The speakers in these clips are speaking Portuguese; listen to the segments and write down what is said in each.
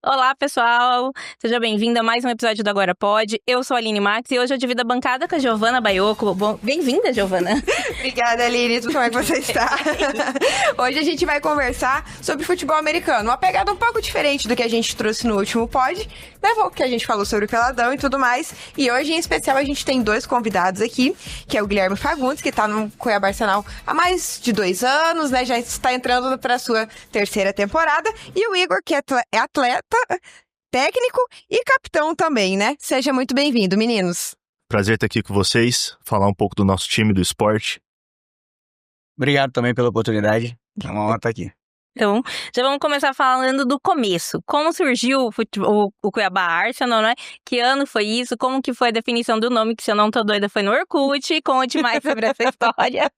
Olá, pessoal! Seja bem-vindo a mais um episódio do Agora Pode. Eu sou a Aline Max e hoje eu divido a bancada com a Giovana Baiocco. Bem-vinda, Giovana! Obrigada, Aline. Como é que você está? Hoje a gente vai conversar sobre futebol americano. Uma pegada um pouco diferente do que a gente trouxe no último pod, né? Que a gente falou sobre o peladão e tudo mais. E hoje, em especial, a gente tem dois convidados aqui, que é o Guilherme Fagundes, que está no Cuiabá Arsenal há mais de 2 anos, né? Já está entrando para a sua 3ª temporada. E o Igor, que é atleta, técnico e capitão também, né? Seja muito bem-vindo, meninos. Prazer estar aqui com vocês, falar um pouco do nosso time, do esporte. Obrigado também pela oportunidade. É uma honra estar aqui. Então, já vamos começar falando do começo. Como surgiu o Cuiabá Arsenal, né? Que ano foi isso? Como que foi a definição do nome? Que se eu não tô doida foi no Orkut. Conte mais sobre essa história.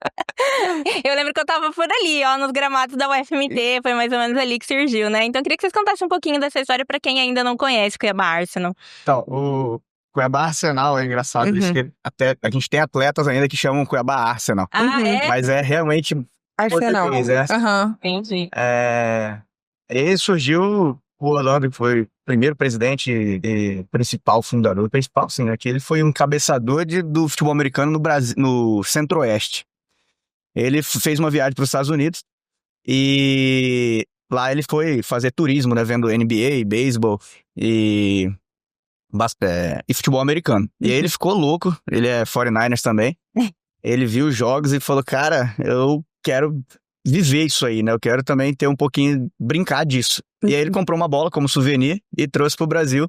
Eu lembro que eu tava por ali, ó, nos gramados da UFMT. Foi mais ou menos ali que surgiu, né? Então, eu queria que vocês contassem um pouquinho dessa história pra quem ainda não conhece o Cuiabá Arsenal. Então, o Cuiabá Arsenal é engraçado. Isso que até a gente tem atletas ainda que chamam Cuiabá Arsenal. É? Mas é realmente Arsenal. português, né? Entendi. Ele surgiu, o Orlando, que foi o primeiro presidente e principal fundador, principal sim, né? Que ele foi um cabeçador do futebol americano no Brasil, no Centro-Oeste. Ele fez uma viagem para os Estados Unidos e lá ele foi fazer turismo, né? Vendo NBA, beisebol e futebol americano. E aí ele ficou louco, ele é 49ers também. Ele viu os jogos e falou, cara, eu quero viver isso aí, né? Eu quero também ter um pouquinho, brincar disso. E aí ele comprou uma bola como souvenir e trouxe pro Brasil.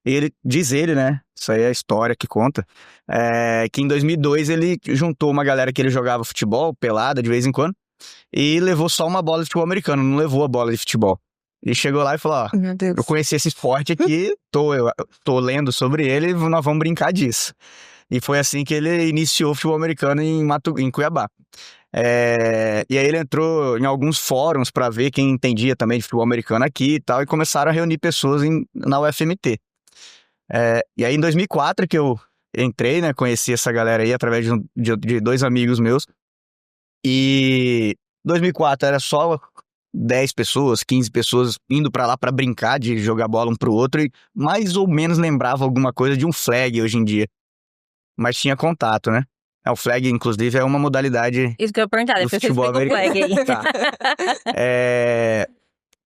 E diz ele, né? Isso aí é a história que conta. Que em 2002 ele juntou uma galera que ele jogava futebol, pelada de vez em quando, e levou só uma bola de futebol americano, não levou a bola de futebol. E chegou lá e falou, eu conheci esse esporte aqui, tô lendo sobre ele, nós vamos brincar disso. E foi assim que ele iniciou o futebol americano em Cuiabá. E aí ele entrou em alguns fóruns para ver quem entendia também de futebol americano aqui e tal, e começaram a reunir pessoas na UFMT. E aí em 2004 que eu entrei, né, conheci essa galera aí através de 2 amigos meus. E 2004 era só 10 pessoas, 15 pessoas indo pra lá pra brincar de jogar bola um pro outro e mais ou menos lembrava alguma coisa de um flag hoje em dia. Mas tinha contato, né? O flag, inclusive, é uma modalidade Isso que eu ia perguntar, do depois você futebol explica o flag aí. Tá.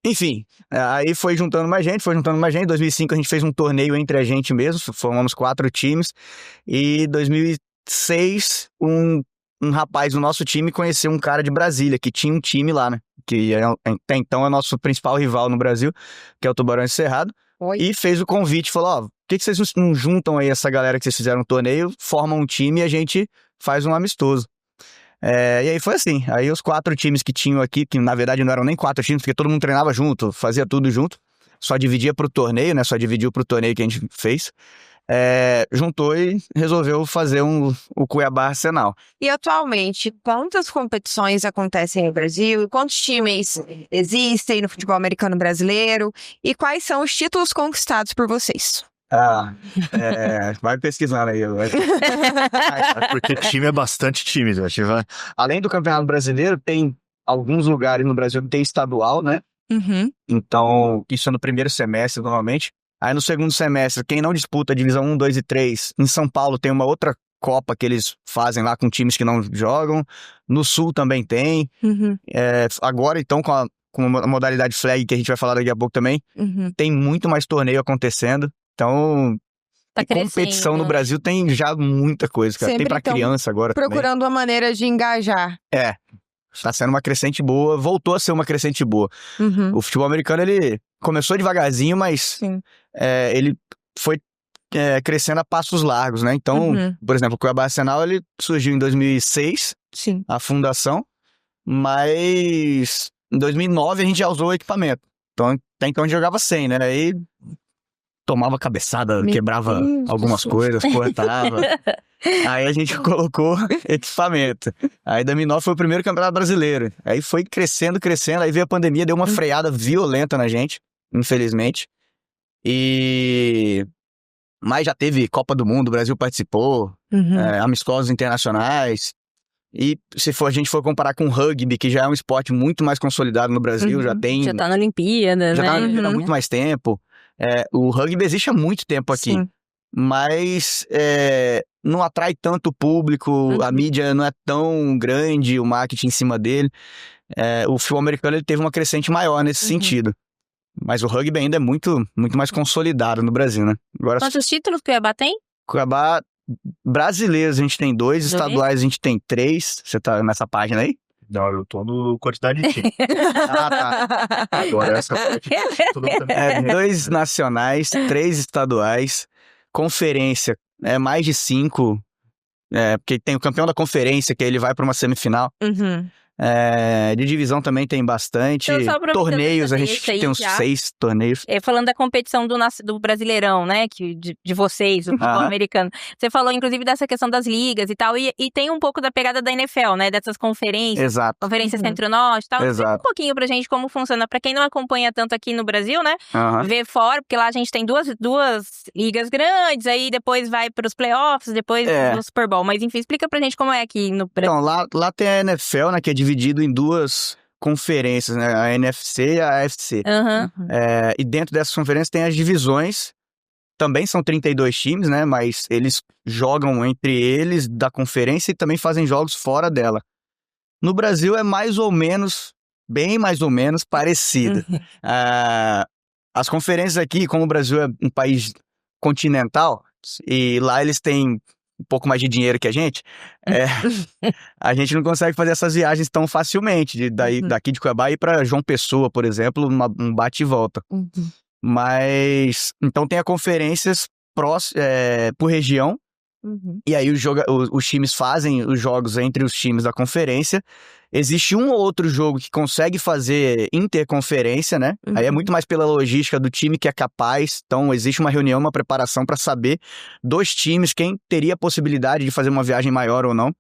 Enfim, aí foi juntando mais gente. Em 2005 a gente fez um torneio entre a gente mesmo, formamos 4 times. E em 2006, um rapaz do nosso time conheceu um cara de Brasília, que tinha um time lá, né? Que até então é o nosso principal rival no Brasil, que é o Tubarão Cerrado. Oi. E fez o convite, falou, por que vocês não juntam aí essa galera que vocês fizeram um torneio, formam um time e a gente faz um amistoso. E aí foi assim, aí os 4 times que tinham aqui, que na verdade não eram nem 4 times, porque todo mundo treinava junto, fazia tudo junto, só dividia pro torneio, né, só dividiu pro torneio que a gente fez, juntou e resolveu fazer o Cuiabá Arsenal. E atualmente, quantas competições acontecem no Brasil? Quantos times existem no futebol americano brasileiro? E quais são os títulos conquistados por vocês? Vai pesquisando aí. Porque time é bastante time, né? Além do Campeonato Brasileiro, tem alguns lugares no Brasil que tem estadual, né? Então, isso é no primeiro semestre, normalmente. Aí no segundo semestre, quem não disputa a divisão 1, 2 e 3, em São Paulo tem uma outra Copa que eles fazem lá com times que não jogam. No Sul também tem. Agora, então, com a modalidade flag, que a gente vai falar daqui a pouco também, tem muito mais torneio acontecendo. Então, competição no Brasil tem já muita coisa, cara. Sempre tem pra criança agora procurando também. uma maneira de engajar. Tá sendo uma crescente boa, voltou a ser uma crescente boa. O futebol americano, ele começou devagarzinho, mas ele foi crescendo a passos largos, né? Então, por exemplo, o Cuiabá Arsenal, ele surgiu em 2006, a fundação, mas em 2009 a gente já usou o equipamento. Então, até então a gente jogava sem, né? Aí tomava cabeçada, quebrava algumas coisas, cortava. Aí a gente colocou equipamento. Aí 2009 foi o primeiro campeonato brasileiro. Aí foi crescendo, aí veio a pandemia, deu uma freada violenta na gente, infelizmente. Mas já teve Copa do Mundo, o Brasil participou, amistosos internacionais. E se a gente for comparar com o rugby, que já é um esporte muito mais consolidado no Brasil, já tá na Olimpíada, já né? tá na Olimpíada há muito mais tempo. O rugby existe há muito tempo aqui. Sim. Mas não atrai tanto público, a mídia não é tão grande, o marketing em cima dele. O futebol americano ele teve uma crescente maior nesse sentido. Mas o rugby ainda é muito, muito mais consolidado no Brasil, né? Agora, Quantos títulos que o Cuiabá tem? Cuiabá, brasileiros a gente tem 2, estaduais a gente tem 3. Você tá nessa página aí? Não, eu tô no quantidade de time. Tá. Agora essa parte de título também. 2 nacionais, 3 estaduais, conferência, mais de 5, porque tem o campeão da conferência, que ele vai para uma semifinal. De divisão também tem bastante. Então, só Torneios, a gente tem uns 6 torneios. Falando da competição do Brasileirão, né? De vocês, o futebol americano. Você falou, inclusive, dessa questão das ligas e tal. E tem um pouco da pegada da NFL, né? Dessas conferências. Exato. Conferência Centro-Norte e tal. Exato. Explica um pouquinho pra gente como funciona. Pra quem não acompanha tanto aqui no Brasil, né? Ver fora, porque lá a gente tem duas ligas grandes. Aí depois vai pros playoffs, depois no Super Bowl. Mas enfim, explica pra gente como é aqui no Brasil. Então, lá tem a NFL, né? Que é dividido em 2 conferências, né? A NFC e a AFC. E dentro dessas conferências tem as divisões. Também são 32 times, né? Mas eles jogam entre eles da conferência e também fazem jogos fora dela. No Brasil é mais ou menos, bem mais ou menos parecido. As conferências aqui, como o Brasil é um país continental, e lá eles têm um pouco mais de dinheiro que a gente não consegue fazer essas viagens tão facilmente, daqui de Cuiabá ir para João Pessoa, por exemplo, um bate e volta. Mas, então tem as conferências por região, e aí os times fazem os jogos entre os times da conferência. Existe um ou outro jogo que consegue fazer interconferência, né? Aí é muito mais pela logística do time que é capaz. Então, existe uma reunião, uma preparação para saber dos times quem teria a possibilidade de fazer uma viagem maior ou não.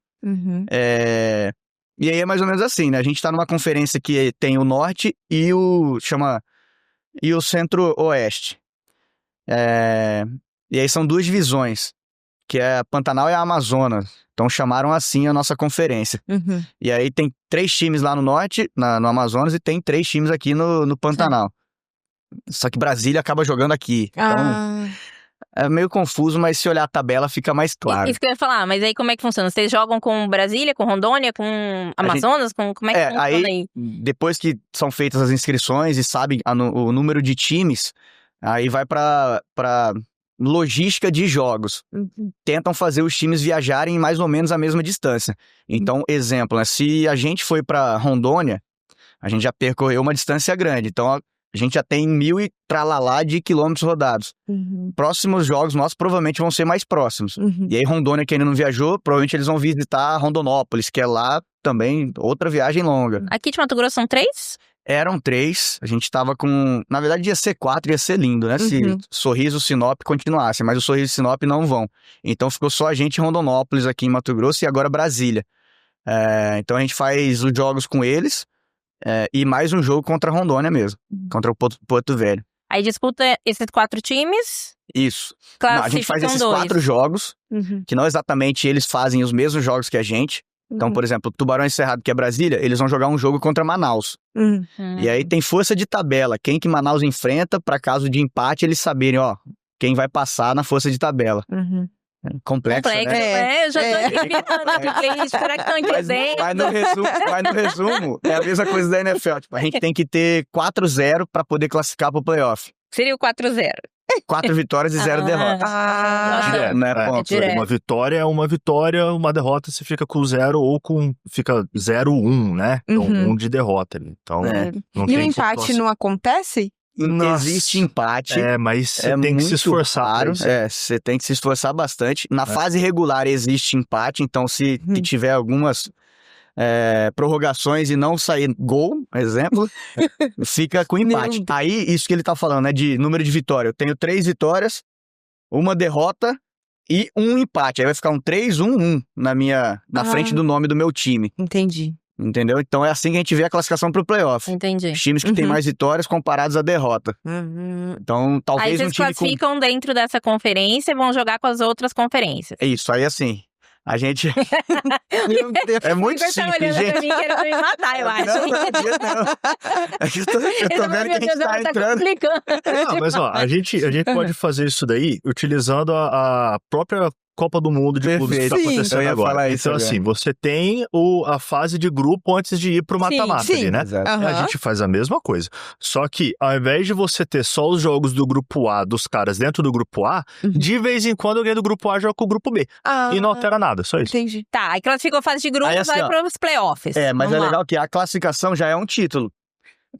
E aí é mais ou menos assim, né? A gente tá numa conferência que tem o Norte e o Centro-Oeste. E aí são 2 divisões, que é a Pantanal e a Amazonas. Então chamaram assim a nossa conferência. E aí tem 3 times lá no Norte, no Amazonas, e tem 3 times aqui no Pantanal. Só que Brasília acaba jogando aqui. Então é meio confuso, mas se olhar a tabela fica mais claro. Isso que eu ia falar, mas aí como é que funciona? Vocês jogam com Brasília, com Rondônia, com Amazonas? Como é que funciona aí? Depois que são feitas as inscrições e sabem o número de times, aí vai pra logística de jogos. Tentam fazer os times viajarem mais ou menos a mesma distância. Então, exemplo, né, se a gente foi para Rondônia, a gente já percorreu uma distância grande. Então, a gente já tem 1.000 e tralalá de quilômetros rodados. Próximos jogos nossos provavelmente vão ser mais próximos. E aí, Rondônia, que ainda não viajou, provavelmente eles vão visitar Rondonópolis, que é lá também outra viagem longa. Aqui de Mato Grosso são 3? Eram 3, a gente tava com... Na verdade, ia ser 4, ia ser lindo, né? Se Sorriso e Sinop continuassem, mas o Sorriso e Sinop não vão. Então, ficou só a gente em Rondonópolis, aqui em Mato Grosso, e agora Brasília. Então, a gente faz os jogos com eles, e mais um jogo contra a Rondônia mesmo, contra o Porto Velho. Aí disputa esses 4 times? Isso. Não, a gente faz esses 4 jogos, que não exatamente eles fazem os mesmos jogos que a gente. Então, por exemplo, Tubarões Cerrado, que é Brasília, eles vão jogar um jogo contra Manaus. E aí tem força de tabela. Quem que Manaus enfrenta, para caso de empate, eles saberem, quem vai passar na força de tabela. Complexo, né? Eu já tô aqui. Será que estão entendendo? Mas no resumo, é a mesma coisa da NFL. Tipo, a gente tem que ter 4-0 para poder classificar pro playoff. Seria o 4-0. 4 vitórias e 0 derrotas. Uma vitória é uma vitória, uma derrota você fica com 0 ou fica 0-1, né? Então, 1 de derrota ali. Então, não e o empate não acontece? Existe empate. Mas você tem que se esforçar. Você tem que se esforçar bastante. Na fase regular existe empate, então se tiver algumas prorrogações e não sair gol, exemplo, fica com empate. Aí, isso que ele tá falando, né, de número de vitória. Eu tenho 3 vitórias, 1 derrota e 1 empate. Aí vai ficar um 3-1-1 na frente do nome do meu time. Entendi. Entendeu? Então é assim que a gente vê a classificação pro playoff. Entendi. Os times que têm mais vitórias comparados à derrota. Então, talvez aí vocês classificam dentro dessa conferência e vão jogar com as outras conferências. É isso, aí assim. A gente... Meu Deus, é muito simples, gente. Pra mim, querendo me matar, eu acho. Não. É que eu tô vendo que a gente tá entrando. Não, mas ó, a gente pode fazer isso daí utilizando a própria Copa do Mundo de clubes que tá acontecendo agora. Então, assim, você tem a fase de grupo antes de ir pro mata-mata ali, né? Uhum. A gente faz a mesma coisa. Só que, ao invés de você ter só os jogos do grupo A, dos caras dentro do grupo A, de vez em quando alguém do grupo A joga com o grupo B. E não altera nada, só isso. Entendi. Tá, aí classificou a fase de grupo, Aí, assim, vai pros playoffs. Mas Vamos lá. legal que a classificação já é um título.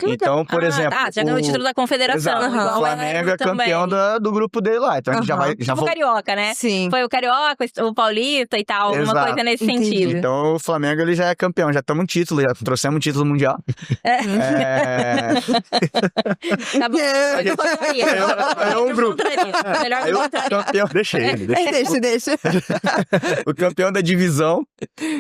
Então, por exemplo... Tá, já ganhou o título da confederação. Exato, igual o Flamengo é campeão do grupo dele lá. Então a gente já vai... Tipo o Carioca, né? Sim. Foi o Carioca, o Paulista e tal, alguma coisa nesse sentido. Então o Flamengo ele já é campeão, já estamos um título, já trouxemos um título mundial. Tá bom. É um grupo. Melhor Aí do o contrário. campeão... Deixa ele. Deixa. O campeão da divisão,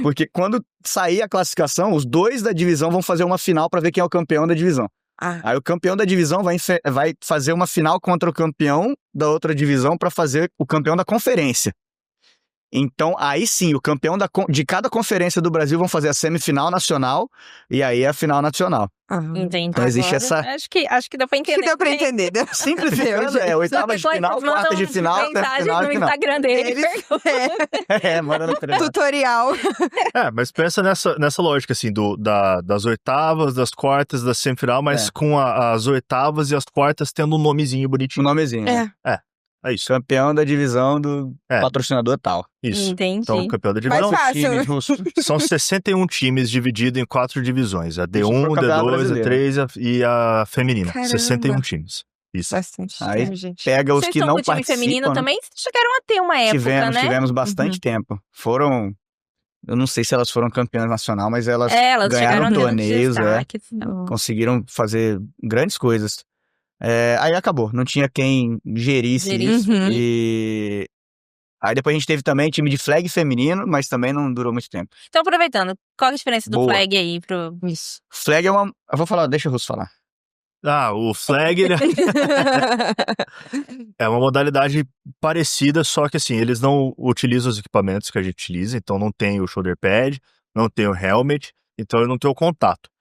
porque quando sair a classificação, os 2 da divisão vão fazer uma final para ver quem é o campeão da divisão. Aí o campeão da divisão vai fazer uma final contra o campeão da outra divisão para fazer o campeão da conferência. Então, aí sim, o campeão de cada conferência do Brasil vão fazer a semifinal nacional e aí a final nacional. Entendi. Então existe essa... Acho que deu pra entender. Que deu pra entender. Simplificando, oitava de final, quarta de final, semifinal no e final. Instagram dele. Manda no treino. Tutorial. Mas pensa nessa lógica, assim, das oitavas, das quartas, da semifinal, mas com as oitavas e as quartas tendo um nomezinho bonitinho. Um nomezinho. É isso. Campeão da divisão do patrocinador tal. Isso. Entendi. Então, campeão da divisão. Mais fácil. São 61 times divididos em 4 divisões. A D1, Isso pro campeonato D2, brasileiro. A3 e a feminina. Caramba. 61 times. Isso. Bastante. Aí gente. pega os Vocês que estão não com o time participam. feminino também? Vocês chegaram a ter uma época, né? Tivemos bastante tempo. Foram... Eu não sei se elas foram campeãs nacional, mas elas ganharam torneios, conseguiram fazer grandes coisas. Aí acabou, não tinha quem gerisse isso. E aí depois a gente teve também time de flag feminino, mas também não durou muito tempo. Então, aproveitando, qual é a diferença do flag aí pro... Isso. Flag é uma... Eu vou falar, deixa o Russo falar. O flag é uma modalidade parecida, só que assim, eles não utilizam os equipamentos que a gente utiliza, então não tem o shoulder pad, não tem o helmet, então ele não tem o contato.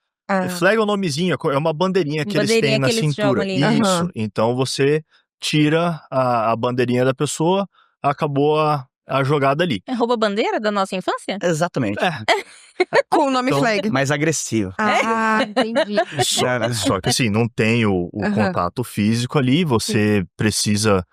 Flag é um nomezinho, é uma bandeirinha que eles têm na cintura. Isso. Então você tira a bandeirinha da pessoa, acabou a jogada ali. É rouba-bandeira da nossa infância? Exatamente. Com o nome flag. Mais agressivo. Entendi. Só que assim, não tem o contato físico ali, você precisa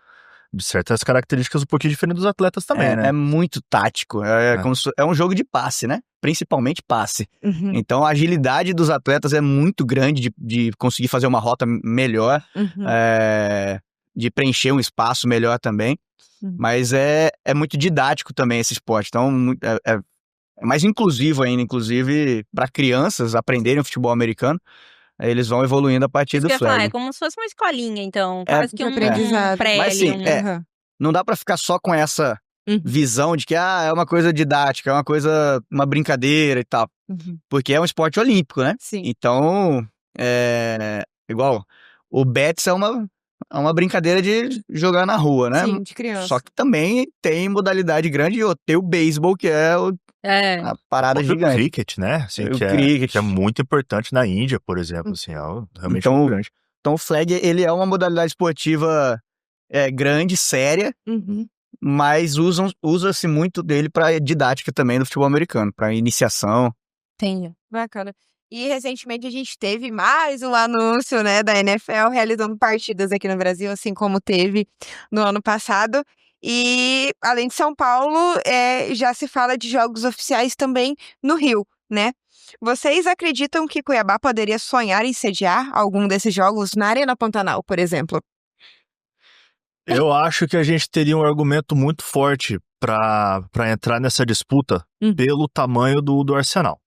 de certas características um pouquinho diferentes dos atletas também, né? É muito tático. É um jogo de passe, né? Principalmente passe. Então a agilidade dos atletas é muito grande de conseguir fazer uma rota melhor, de preencher um espaço melhor também. Mas é muito didático também esse esporte. Então é mais inclusivo ainda, inclusive para crianças aprenderem o futebol americano. Eles vão evoluindo a partir do flag. É como se fosse uma escolinha, então. Quase que um aprendizado. pré. Mas sim, não dá pra ficar só com essa visão de que é uma coisa didática, é uma brincadeira e tal. Porque é um esporte olímpico, né? Sim. Então, igual, o bets é uma brincadeira de jogar na rua, né? Sim, de criança. Só que também tem modalidade grande, tem o beisebol, que é a parada gigante. O cricket, né? Assim, que é muito importante na Índia, por exemplo. Assim, realmente muito grande. Então o flag, ele é uma modalidade esportiva grande, séria, mas usa-se muito dele para didática também do futebol americano, para iniciação. Entendi. Bacana. E recentemente a gente teve mais um anúncio, né, da NFL realizando partidas aqui no Brasil, assim como teve no ano passado. E, além de São Paulo, já se fala de jogos oficiais também no Rio, né? Vocês acreditam que Cuiabá poderia sonhar em sediar algum desses jogos na Arena Pantanal, por exemplo? Eu acho que a gente teria um argumento muito forte para entrar nessa disputa pelo tamanho do Arsenal.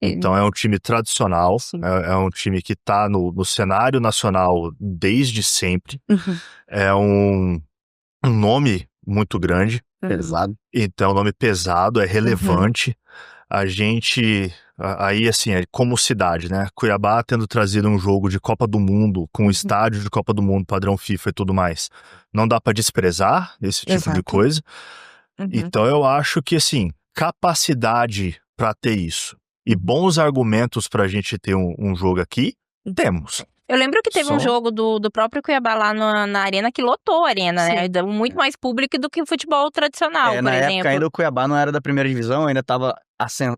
Então é um time tradicional, é um time que está no cenário nacional desde sempre. É um nome muito grande. Pesado. Então, nome pesado, é relevante. A gente, aí assim, como cidade, né? Cuiabá tendo trazido um jogo de Copa do Mundo, com estádio de Copa do Mundo, padrão FIFA e tudo mais. Não dá pra desprezar esse tipo de coisa. Então, eu acho que, assim, capacidade para ter isso e bons argumentos pra gente ter um jogo aqui, temos. Eu lembro que teve um jogo do próprio Cuiabá lá na arena que lotou a arena, né? Deu muito mais público do que o futebol tradicional, por na exemplo. época ainda o Cuiabá não era da primeira divisão, ainda tava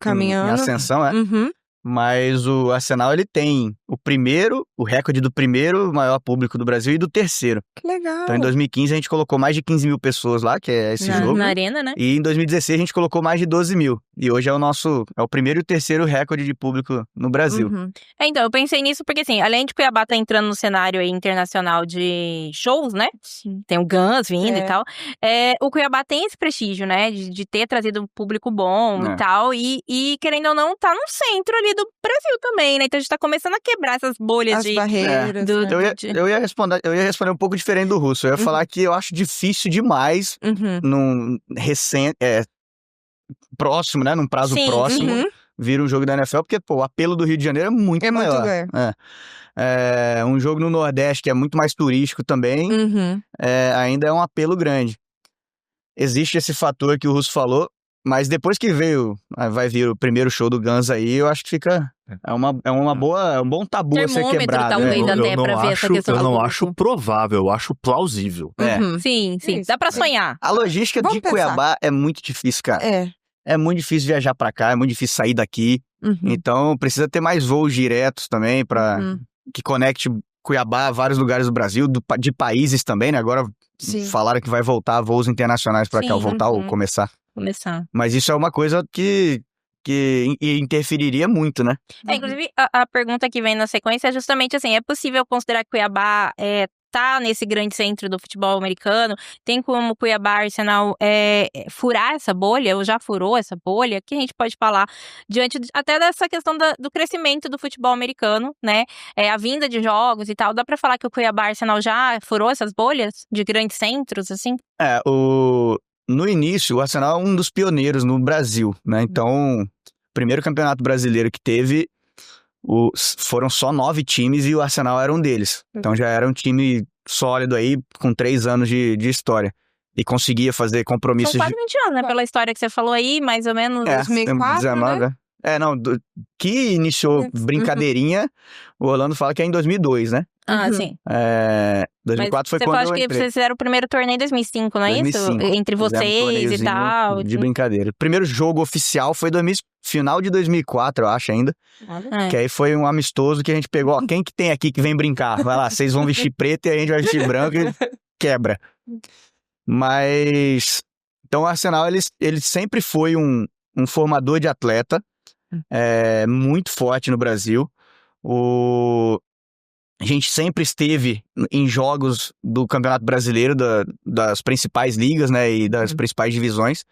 caminhando. em ascensão, né? Uhum. Mas o Arsenal, ele tem o recorde do primeiro maior público do Brasil e do terceiro. Que legal. Então, em 2015, a gente colocou mais de 15 mil pessoas lá, que é esse jogo. Na arena, né? E em 2016, a gente colocou mais de 12 mil. E hoje é o primeiro e o terceiro recorde de público no Brasil. Uhum. Então, eu pensei nisso porque, assim, além de Cuiabá tá entrando no cenário aí internacional de shows, né? Sim. Tem o Guns vindo e tal. O Cuiabá tem esse prestígio, né? De ter trazido um público bom e tal. E, querendo ou não, tá no centro ali do Brasil também, né? Então, a gente tá começando a quebrar essas bolhas As barreiras. Eu ia responder um pouco diferente do Russo. Eu ia falar que eu acho difícil demais num próximo, né? Num prazo próximo, vir um jogo da NFL, porque, pô, o apelo do Rio de Janeiro é muito maior. Um jogo no Nordeste, que é muito mais turístico também, ainda é um apelo grande. Existe esse fator que o Russo falou, mas depois que vai vir o primeiro show do Guns aí, eu acho que fica... É um bom tabu a ser quebrado. Talvez, até pra ver essa questão eu do não público. acho provável, eu acho plausível. Sim. Isso. Dá pra sonhar. A logística Vamos de pensar. Cuiabá é muito difícil, cara. É muito difícil viajar pra cá, é muito difícil sair daqui. Então, precisa ter mais voos diretos também, que conecte Cuiabá a vários lugares do Brasil, de países também, né? Agora falaram que vai voltar voos internacionais pra cá, ou voltar ou começar. Mas isso é uma coisa que interferiria muito, né? Inclusive, a pergunta que vem na sequência é justamente assim, é possível considerar que Cuiabá tá nesse grande centro do futebol americano? Tem como Cuiabá Arsenal furar essa bolha, ou já furou essa bolha? O que a gente pode falar diante até dessa questão do crescimento do futebol americano, né? A vinda de jogos e tal, dá pra falar que o Cuiabá Arsenal já furou essas bolhas de grandes centros, assim? No início, o Arsenal é um dos pioneiros no Brasil, né? Então, o primeiro campeonato brasileiro que teve, foram só 9 times e o Arsenal era um deles. Então, já era um time sólido aí, com 3 anos de história. E conseguia fazer compromissos... São quase 20 anos, né? Pela história que você falou aí, mais ou menos... 2004, 19, né? Que iniciou brincadeirinha, o Orlando fala que é em 2002, né? Sim. 2004 foi você quando eu acha que entrei. vocês fizeram o primeiro torneio em 2005, não é 2005. isso? Entre vocês e tal. De brincadeira. O primeiro jogo oficial foi final de 2004, eu acho ainda. Que aí foi um amistoso que a gente pegou, quem que tem aqui que vem brincar? Vai lá, vocês vão vestir preto e a gente vai vestir branco e quebra. Mas... Então o Arsenal, ele sempre foi um formador de atleta, muito forte no Brasil. A gente sempre esteve em jogos do Campeonato Brasileiro, das principais ligas, né, e das principais divisões.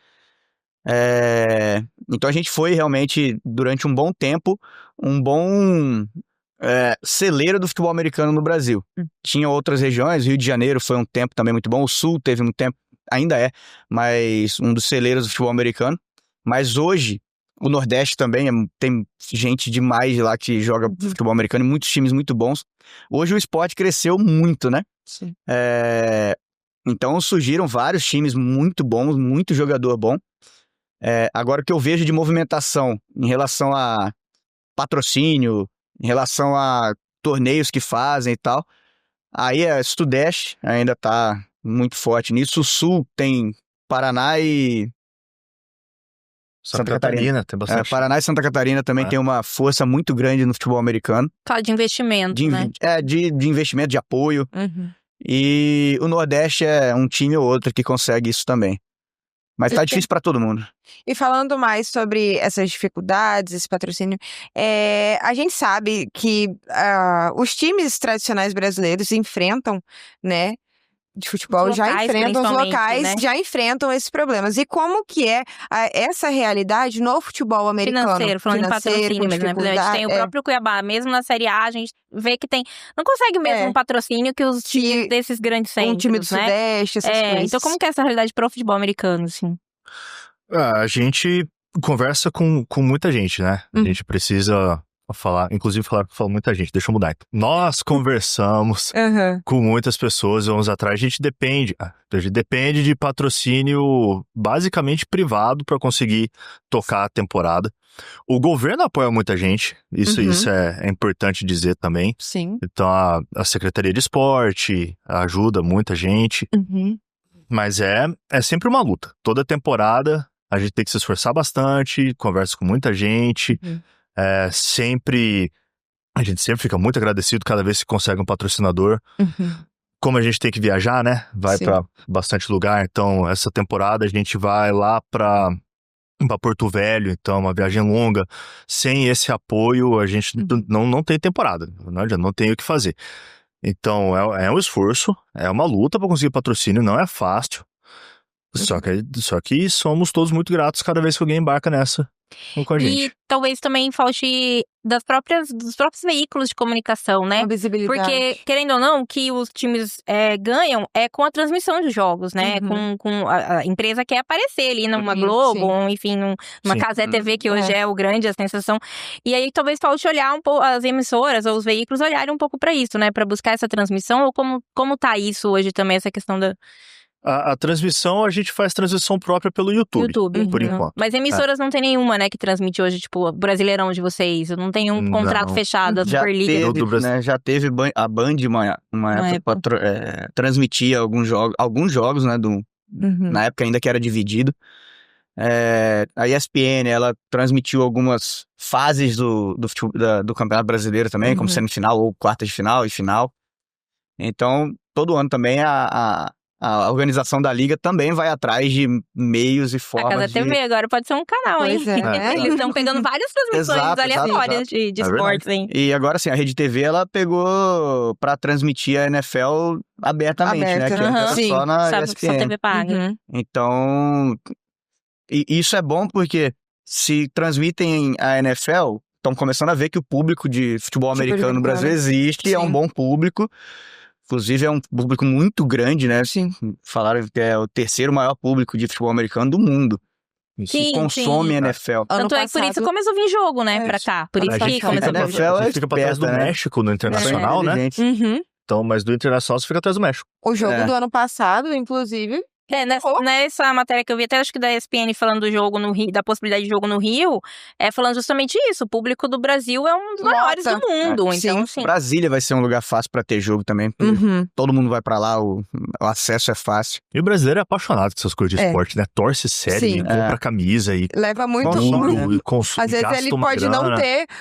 Então a gente foi realmente, durante um bom tempo, um bom celeiro do futebol americano no Brasil. Tinha outras regiões, Rio de Janeiro foi um tempo também muito bom, o Sul teve um tempo, ainda mas um dos celeiros do futebol americano. Mas hoje, o Nordeste também, tem gente demais de lá que joga futebol americano e muitos times muito bons. Hoje o esporte cresceu muito, né? Sim. Então surgiram vários times muito bons, muito jogador bom. Agora o que eu vejo de movimentação em relação a patrocínio, em relação a torneios que fazem e tal, aí a Sudeste ainda tá muito forte nisso. O Sul tem Paraná e... Santa Catarina tem bastante. Paraná e Santa Catarina também tem uma força muito grande no futebol americano. Fala de investimento, né? De investimento, de apoio. E o Nordeste é um time ou outro que consegue isso também. Mas tá difícil pra todo mundo. E falando mais sobre essas dificuldades, esse patrocínio, a gente sabe que os times tradicionais brasileiros enfrentam, né, de futebol, Os locais, os locais, né? já enfrentam esses problemas. E como que é essa realidade no futebol americano? Falando em patrocínio mesmo, né? A gente tem o próprio Cuiabá, mesmo na Série A, a gente vê que não consegue mesmo um patrocínio que os times desses grandes centros, um time do né? Sudeste, essas coisas. Então como que é essa realidade pro futebol americano, assim? A gente conversa com muita gente, né? A gente precisa falar, inclusive falaram que falou muita gente, deixa eu mudar então. Nós conversamos com muitas pessoas anos atrás, a gente depende de patrocínio basicamente privado para conseguir tocar a temporada. O governo apoia muita gente, isso é importante dizer também. Sim. Então a Secretaria de Esporte ajuda muita gente, mas é sempre uma luta. Toda temporada a gente tem que se esforçar bastante, conversa com muita gente. A gente sempre fica muito agradecido cada vez que consegue um patrocinador. Como a gente tem que viajar, né? Vai pra bastante lugar. Então, essa temporada a gente vai lá pra Porto Velho. Então, uma viagem longa. Sem esse apoio, a gente não tem temporada. Não tem o que fazer. Então, é um esforço, é uma luta pra conseguir patrocínio. Não é fácil. Só que somos todos muito gratos cada vez que alguém embarca nessa com a gente. E talvez também falte dos próprios veículos de comunicação, né? A visibilidade. Porque, querendo ou não, que os times ganham é com a transmissão de jogos, né? Com a empresa quer aparecer ali numa Globo, ou, enfim, numa Cazé TV, que hoje é o grande, a sensação. E aí talvez falte olhar um pouco, as emissoras ou os veículos olharem um pouco pra isso, né? Pra buscar essa transmissão, ou como tá isso hoje também, essa questão da... A transmissão, a gente faz transmissão própria pelo YouTube. Por enquanto. Mas emissoras não tem nenhuma, né, que transmite hoje, tipo, o Brasileirão de vocês. Não tem um contrato fechado, a Superliga. Já teve a Band uma época pra transmitir alguns jogos, né, na época ainda que era dividido. A ESPN, ela transmitiu algumas fases do Campeonato Brasileiro também, como semifinal ou quarta de final e final. Então, todo ano também a organização da liga também vai atrás de meios e formas A Cazé TV agora pode ser um canal, hein? Eles estão pegando várias transmissões aleatórias de esportes, hein? E agora, assim, a Rede TV, ela pegou pra transmitir a NFL abertamente, né? Que era só na ESPN. Só TV paga. Então, isso é bom porque se transmitem a NFL, estão começando a ver que o público de futebol americano no Brasil existe, é um bom público. Inclusive, é um público muito grande, né? Falaram que é o terceiro maior público de futebol americano do mundo. Que consome NFL. Tanto é que por isso começou a vir jogo, né? Pra cá. Por isso que começou a vir jogo. A gente fica pra trás do México no Internacional, né? Então, mas do Internacional você fica atrás do México. O jogo do ano passado, inclusive... Nessa matéria que eu vi, até acho que da ESPN falando do jogo no Rio, da possibilidade de jogo no Rio, falando justamente isso. O público do Brasil é um dos maiores do mundo. Então, sim. Brasília vai ser um lugar fácil pra ter jogo também. Todo mundo vai pra lá, o acesso é fácil. E o brasileiro é apaixonado com essas coisas de esporte, né? Torce sério, compra camisa e leva muito. Consome, às vezes ele pode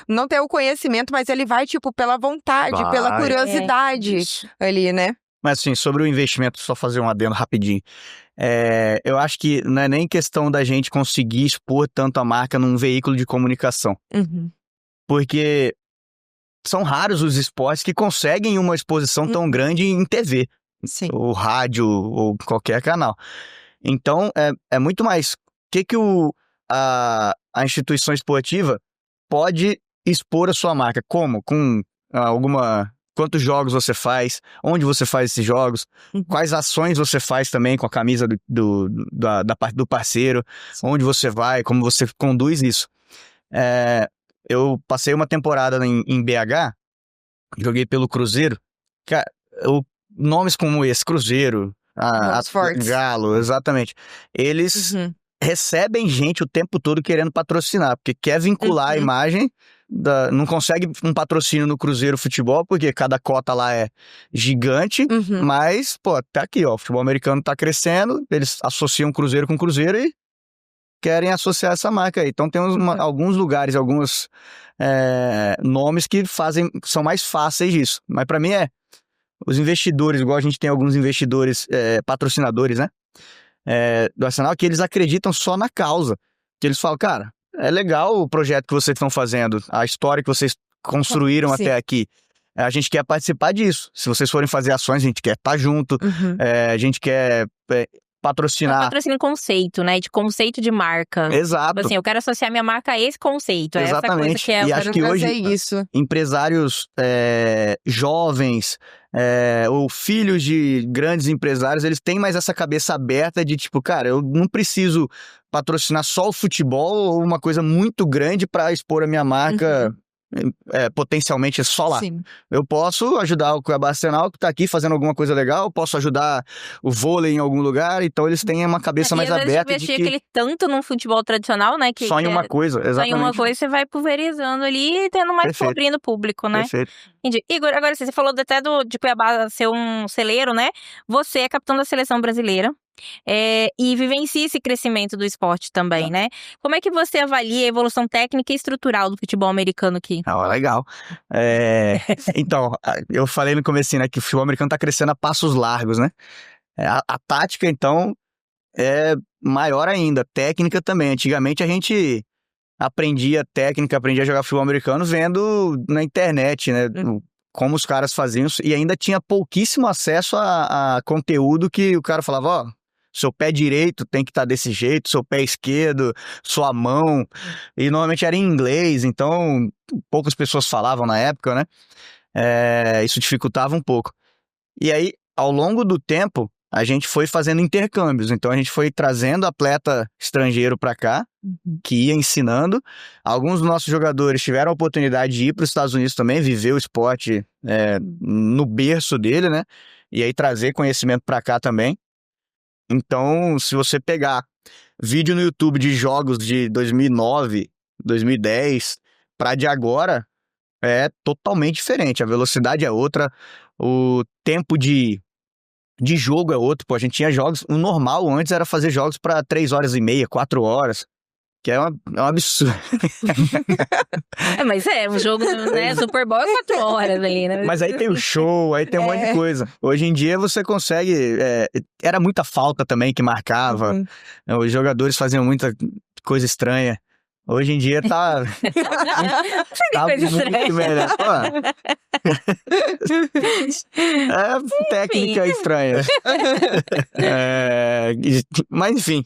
não ter o conhecimento, mas ele vai, tipo, pela vontade, pela curiosidade ali, né? Mas assim, sobre o investimento, só fazer um adendo rapidinho. Eu acho que não é nem questão da gente conseguir expor tanto a marca num veículo de comunicação. Porque são raros os esportes que conseguem uma exposição tão grande em TV. Ou rádio, ou qualquer canal. Então, é muito mais... O que a instituição esportiva pode expor a sua marca? Como? Com quantos jogos você faz, onde você faz esses jogos, quais ações você faz também com a camisa do parceiro, onde você vai, como você conduz isso. Eu passei uma temporada em BH, joguei pelo Cruzeiro, nomes como esse, Cruzeiro, Galo, exatamente, eles recebem gente o tempo todo querendo patrocinar, porque quer vincular a imagem, não consegue um patrocínio no Cruzeiro Futebol, porque cada cota lá é gigante, mas, tá aqui, ó, o futebol americano tá crescendo, eles associam Cruzeiro com Cruzeiro e querem associar essa marca aí. Então tem alguns lugares, alguns nomes que são mais fáceis disso, mas pra mim os investidores, igual a gente tem alguns investidores, patrocinadores, né? Do Arsenal, que eles acreditam só na causa. Que eles falam, cara, é legal o projeto que vocês estão fazendo, a história que vocês construíram até aqui. A gente quer participar disso. Se vocês forem fazer ações, a gente quer estar junto, a gente quer patrocinar. Patrocínio conceito, né? De conceito de marca. Exato. Tipo assim, eu quero associar minha marca a esse conceito. Exatamente. Essa coisa que e acho que hoje, empresários jovens, ou filhos de grandes empresários, eles têm mais essa cabeça aberta de tipo, cara, eu não preciso patrocinar só o futebol ou uma coisa muito grande para expor a minha marca potencialmente só lá. Sim. Eu posso ajudar o Cuiabá Arsenal, que tá aqui fazendo alguma coisa legal, posso ajudar o vôlei em algum lugar, então eles têm uma cabeça mais aberta de que... aquele tanto no futebol tradicional, né? Que só em uma coisa, exatamente. Só em uma coisa, você vai pulverizando ali e tendo mais cobrindo o público, né? Perfeito. Entendi. Igor, agora você falou até de Cuiabá ser um celeiro, né? Você é capitão da seleção brasileira. E vivencia esse crescimento do esporte também, né? Como é que você avalia a evolução técnica e estrutural do futebol americano aqui? Legal. Então, eu falei no comecinho, né, que o futebol americano tá crescendo a passos largos, né? A tática, então, é maior ainda. Técnica também. Antigamente a gente aprendia a jogar futebol americano vendo na internet, né? Como os caras faziam, e ainda tinha pouquíssimo acesso a conteúdo que o cara falava, seu pé direito tem que estar desse jeito, seu pé esquerdo, sua mão, e normalmente era em inglês, então poucas pessoas falavam na época, né? Isso dificultava um pouco. E aí, ao longo do tempo, a gente foi fazendo intercâmbios, então a gente foi trazendo atleta estrangeiro para cá, que ia ensinando. Alguns dos nossos jogadores tiveram a oportunidade de ir para os Estados Unidos também, viver o esporte no berço dele, né? E aí trazer conhecimento para cá também. Então, se você pegar vídeo no YouTube de jogos de 2009, 2010, para de agora, é totalmente diferente. A velocidade é outra, o tempo de jogo é outro. Pô, a gente tinha jogos... O normal antes era fazer jogos para 3 horas e meia, 4 horas. Que é um absurdo. Mas um jogo, né? Super Bowl é 4 horas aí, né? Mas aí tem o show, aí tem um monte de coisa. Hoje em dia você consegue... era muita falta também que marcava. Os jogadores faziam muita coisa estranha. Hoje em dia tá muito melhor. Técnica estranha. Mas enfim,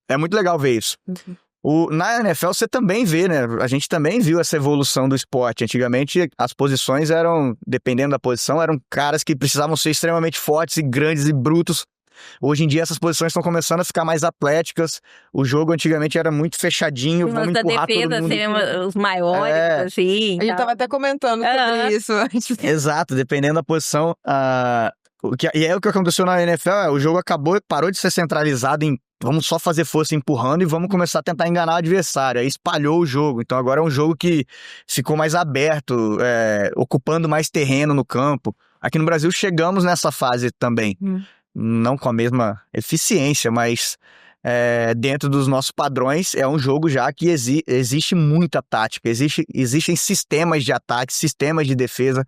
é muito legal ver isso. Na NFL você também vê, né? A gente também viu essa evolução do esporte. Antigamente as posições eram, dependendo da posição, eram caras que precisavam ser extremamente fortes e grandes e brutos. Hoje em dia essas posições estão começando a ficar mais atléticas. O jogo antigamente era muito fechadinho, vamos empurrar todo mundo. Seriam os maiores, assim. A gente tava até comentando sobre isso antes. Exato, dependendo da posição. E é o que aconteceu na NFL, o jogo parou de ser centralizado em vamos só fazer força empurrando e vamos começar a tentar enganar o adversário. Aí espalhou o jogo. Então agora é um jogo que ficou mais aberto, ocupando mais terreno no campo. Aqui no Brasil chegamos nessa fase também. Não com a mesma eficiência, mas dentro dos nossos padrões é um jogo já que existe muita tática, existem sistemas de ataque, sistemas de defesa.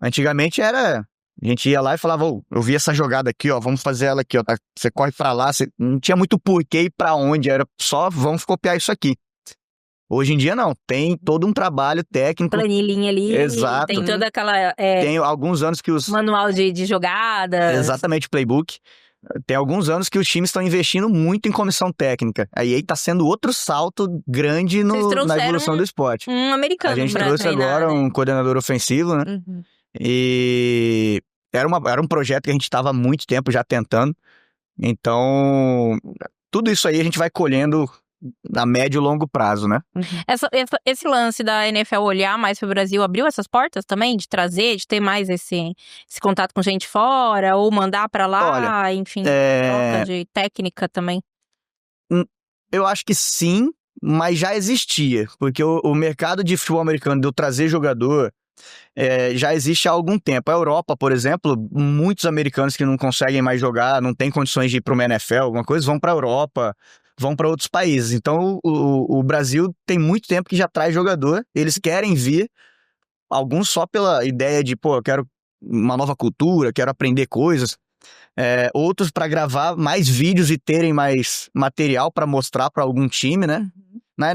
Antigamente a gente ia lá e falava, eu vi essa jogada aqui, vamos fazer ela aqui, você corre pra lá, não tinha muito porquê ir pra onde, era só vamos copiar isso aqui. Hoje em dia não, tem todo um trabalho técnico. Planilhinha ali. Exato. Tem toda aquela... Tem alguns anos que os... Manual de jogadas. Exatamente, playbook. Tem alguns anos que os times estão investindo muito em comissão técnica. Aí tá sendo outro salto grande na evolução do esporte. Um americano. A gente trouxe agora um coordenador ofensivo, né? E era um projeto que a gente estava há muito tempo já tentando. Então, tudo isso aí a gente vai colhendo a médio e longo prazo, né? Esse lance da NFL olhar mais para o Brasil abriu essas portas também? De trazer, de ter mais esse contato com gente fora? Ou mandar para lá, olha, enfim, troca de técnica também? Eu acho que sim, mas já existia. Porque o mercado de futebol americano, de eu trazer jogador, já existe há algum tempo. A Europa, por exemplo, muitos americanos que não conseguem mais jogar, não têm condições de ir para uma NFL, alguma coisa, vão para a Europa, vão para outros países. Então, o Brasil tem muito tempo que já traz jogador, eles querem vir, alguns só pela ideia de, eu quero uma nova cultura, quero aprender coisas, outros para gravar mais vídeos e terem mais material para mostrar para algum time, né?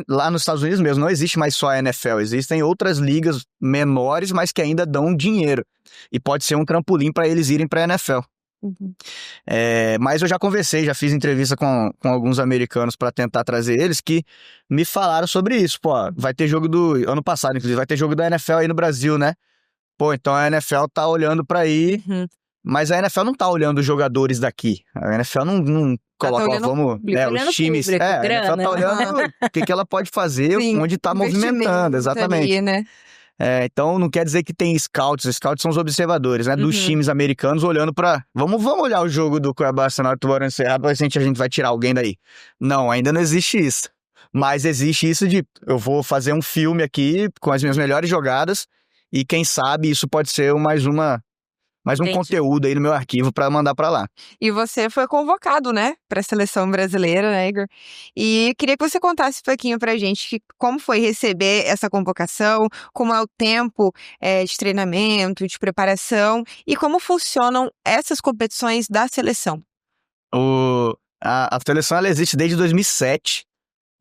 Lá nos Estados Unidos mesmo, não existe mais só a NFL, existem outras ligas menores, mas que ainda dão dinheiro, e pode ser um trampolim para eles irem para a NFL. Mas eu já fiz entrevista com alguns americanos para tentar trazer eles, que me falaram sobre isso. Vai ter jogo do ano passado, inclusive, vai ter jogo da NFL aí no Brasil, né? Então a NFL tá olhando para ir Mas a NFL não tá olhando os jogadores daqui. A NFL não coloca, os times. Público, a NFL tá olhando o que ela pode fazer, Sim, onde tá movimentando, exatamente. Ali, né? Então não quer dizer que tem scouts. Scouts são os observadores, né? Dos times americanos olhando pra... Vamos olhar o jogo do Cuiabá Arsenal e Tubarão Cerrado pra ver se a gente vai tirar alguém daí. Não, ainda não existe isso. Mas existe isso de eu vou fazer um filme aqui com as minhas melhores jogadas e quem sabe isso pode ser mais um conteúdo aí no meu arquivo pra mandar pra lá. E você foi convocado, né, pra seleção brasileira, né, Igor? E queria que você contasse um pouquinho pra gente como foi receber essa convocação, como é o tempo de treinamento, de preparação e como funcionam essas competições da seleção. A seleção ela existe desde 2007,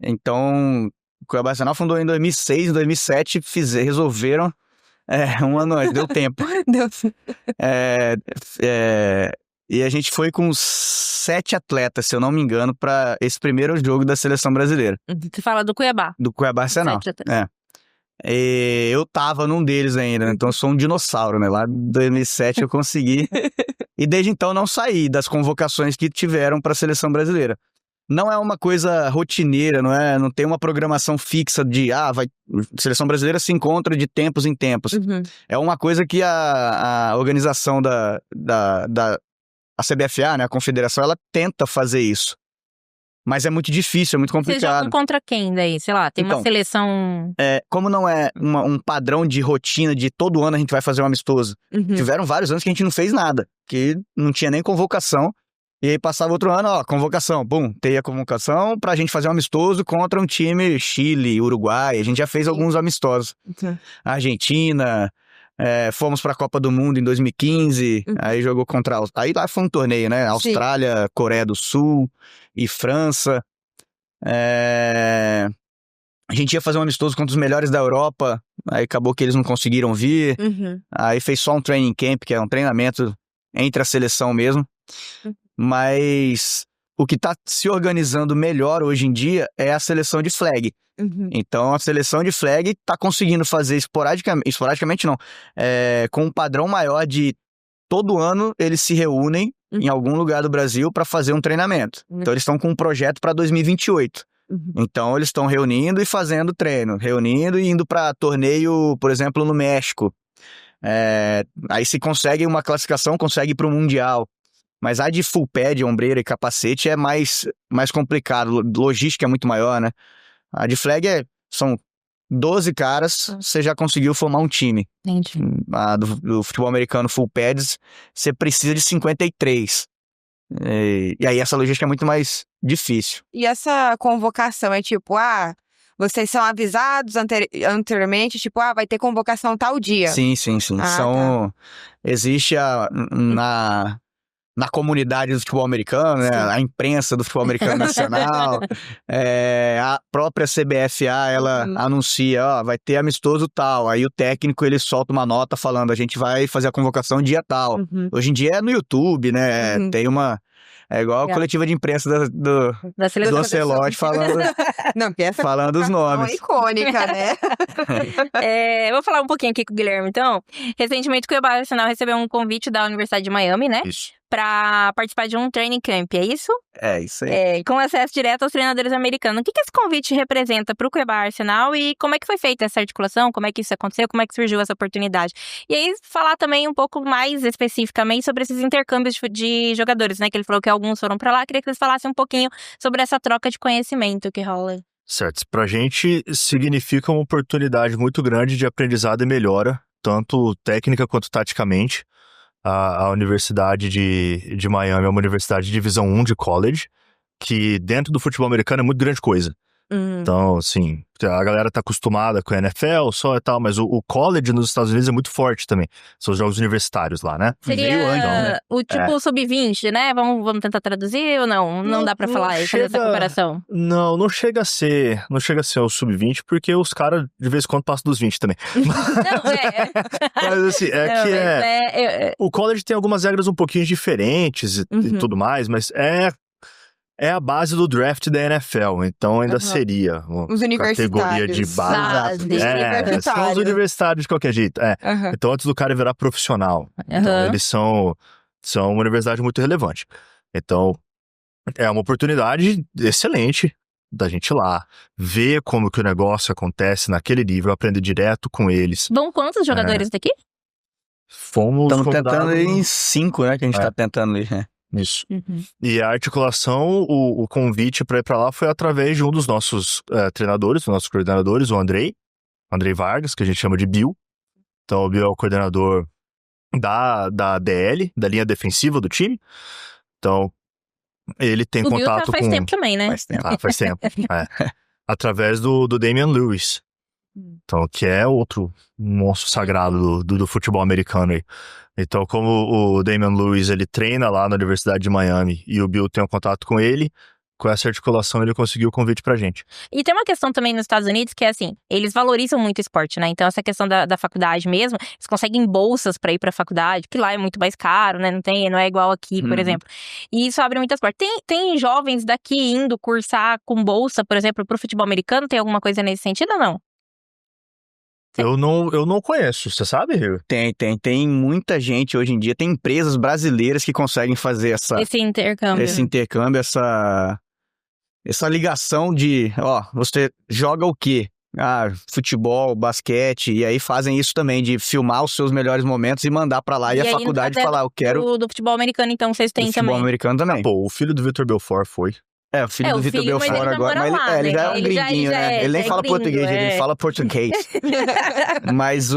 então o Cuiabá Arsenal fundou em 2006, em 2007 resolveram um ano antes, deu tempo. Deus. E a gente foi com 7 atletas, se eu não me engano, para esse primeiro jogo da seleção brasileira. Você fala do Cuiabá. Do Cuiabá Arsenal. E eu tava num deles ainda, né? Então eu sou um dinossauro, né? Lá em 2007 eu consegui. E desde então não saí das convocações que tiveram para a seleção brasileira. Não é uma coisa rotineira, não tem uma programação fixa de, a seleção brasileira se encontra de tempos em tempos. É uma coisa que a organização a CBFA, né, a confederação, ela tenta fazer isso. Mas é muito difícil, é muito complicado. Vocês jogam contra quem daí? Sei lá, tem uma seleção... Como não é um padrão de rotina de todo ano a gente vai fazer um amistoso. Tiveram vários anos que a gente não fez nada, que não tinha nem convocação. E aí passava outro ano, convocação, tem a convocação pra gente fazer um amistoso contra um time Chile, Uruguai, a gente já fez alguns amistosos. Argentina, fomos pra Copa do Mundo em 2015, aí jogou contra... Aí lá foi um torneio, né? Austrália, Coreia do Sul e França. A gente ia fazer um amistoso contra os melhores da Europa, aí acabou que eles não conseguiram vir. Aí fez só um training camp, que é um treinamento entre a seleção mesmo. Mas o que está se organizando melhor hoje em dia é a seleção de flag. Então a seleção de flag está conseguindo fazer esporadicamente não, com um padrão maior de todo ano eles se reúnem em algum lugar do Brasil para fazer um treinamento. Então eles estão com um projeto para 2028. Então eles estão reunindo e fazendo treino, reunindo e indo para torneio, por exemplo, no México. Aí se consegue uma classificação, consegue ir para o Mundial. Mas a de full pad, ombreira e capacete é mais complicado, logística é muito maior, né? A de flag são 12 caras, você já conseguiu formar um time. Entendi. A do futebol americano full pads, você precisa de 53. E aí essa logística é muito mais difícil. E essa convocação é tipo, vocês são avisados anteriormente, tipo, vai ter convocação tal dia? Sim. Existe na comunidade do futebol americano, né? A imprensa do futebol americano nacional, a própria CBFA, ela anuncia, vai ter amistoso tal, aí o técnico ele solta uma nota falando, a gente vai fazer a convocação dia tal. Hoje em dia é no YouTube, né? Tem uma... É igual a coletiva de imprensa do Ancelotti falando, falando os nomes. É icônica, né? Eu vou falar um pouquinho aqui com o Guilherme, então. Recentemente, o Cuiabá Arsenal recebeu um convite da Universidade de Miami, né? Isso. Pra participar de um training camp, é isso? É, isso aí. Com acesso direto aos treinadores americanos. O que esse convite representa pro Cuiabá Arsenal e como é que foi feita essa articulação? Como é que isso aconteceu? Como é que surgiu essa oportunidade? E aí, falar também um pouco mais especificamente sobre esses intercâmbios de jogadores, né? Que ele falou que alguns foram pra lá. Queria que eles falassem um pouquinho sobre essa troca de conhecimento que rola. Certo. Pra gente, significa uma oportunidade muito grande de aprendizado e melhora, tanto técnica quanto taticamente. A Universidade de Miami é uma universidade de divisão 1 de college, que dentro do futebol americano é muito grande coisa. Então, assim, a galera tá acostumada com a NFL só e tal, mas o college nos Estados Unidos é muito forte também. São os jogos universitários lá, né? Seria o tipo sub-20, né? Vamos tentar traduzir ou não? Não dá pra falar e fazer essa comparação? Não chega a ser o sub-20, porque os caras de vez em quando passam dos 20 também. Mas assim, o college tem algumas regras um pouquinho diferentes e tudo mais, mas é a base do draft da NFL, então ainda seria uma categoria de base. São os universitários de qualquer jeito. Então antes do cara virar profissional. Então eles são são uma universidade muito relevante. Então, é uma oportunidade excelente da gente ir lá, ver como que o negócio acontece naquele nível, aprender direto com eles. Vão quantos jogadores daqui? Fomos Estamos convidados... tentando ir em 5, né? Que a gente tá tentando ir, né? Isso. E a articulação, o convite para ir para lá foi através de um dos nossos treinadores, dos nossos coordenadores, o Andrei Vargas, que a gente chama de Bill. Então, o Bill é o coordenador da DL, da linha defensiva do time. Então, ele tem contato com... faz tempo também, né? Faz tempo. Faz tempo. Através do Damian Lewis. Então, que é outro monstro sagrado do futebol americano aí. Então, como o Damian Lewis, ele treina lá na Universidade de Miami e o Bill tem um contato com ele, com essa articulação ele conseguiu o convite pra gente. E tem uma questão também nos Estados Unidos que é assim, eles valorizam muito o esporte, né? Então essa questão da faculdade mesmo, eles conseguem bolsas pra ir pra faculdade, que lá é muito mais caro, né? Não é igual aqui, por exemplo. E isso abre muitas portas. Tem jovens daqui indo cursar com bolsa, por exemplo, pro futebol americano? Tem alguma coisa nesse sentido ou não? Eu não conheço, você sabe, Rio? Tem muita gente hoje em dia, tem empresas brasileiras que conseguem fazer Esse intercâmbio. Essa ligação de, você joga o quê? Futebol, basquete, e aí fazem isso também, de filmar os seus melhores momentos e mandar pra lá, e a faculdade falar, eu quero... Do futebol americano, então, vocês têm também. Futebol americano também. Pô, o filho do Vitor Belfort foi. O filho do Vitor Belfort mas agora, mas ele já é um gringuinho, né? Ele nem fala português, ele fala português. Mas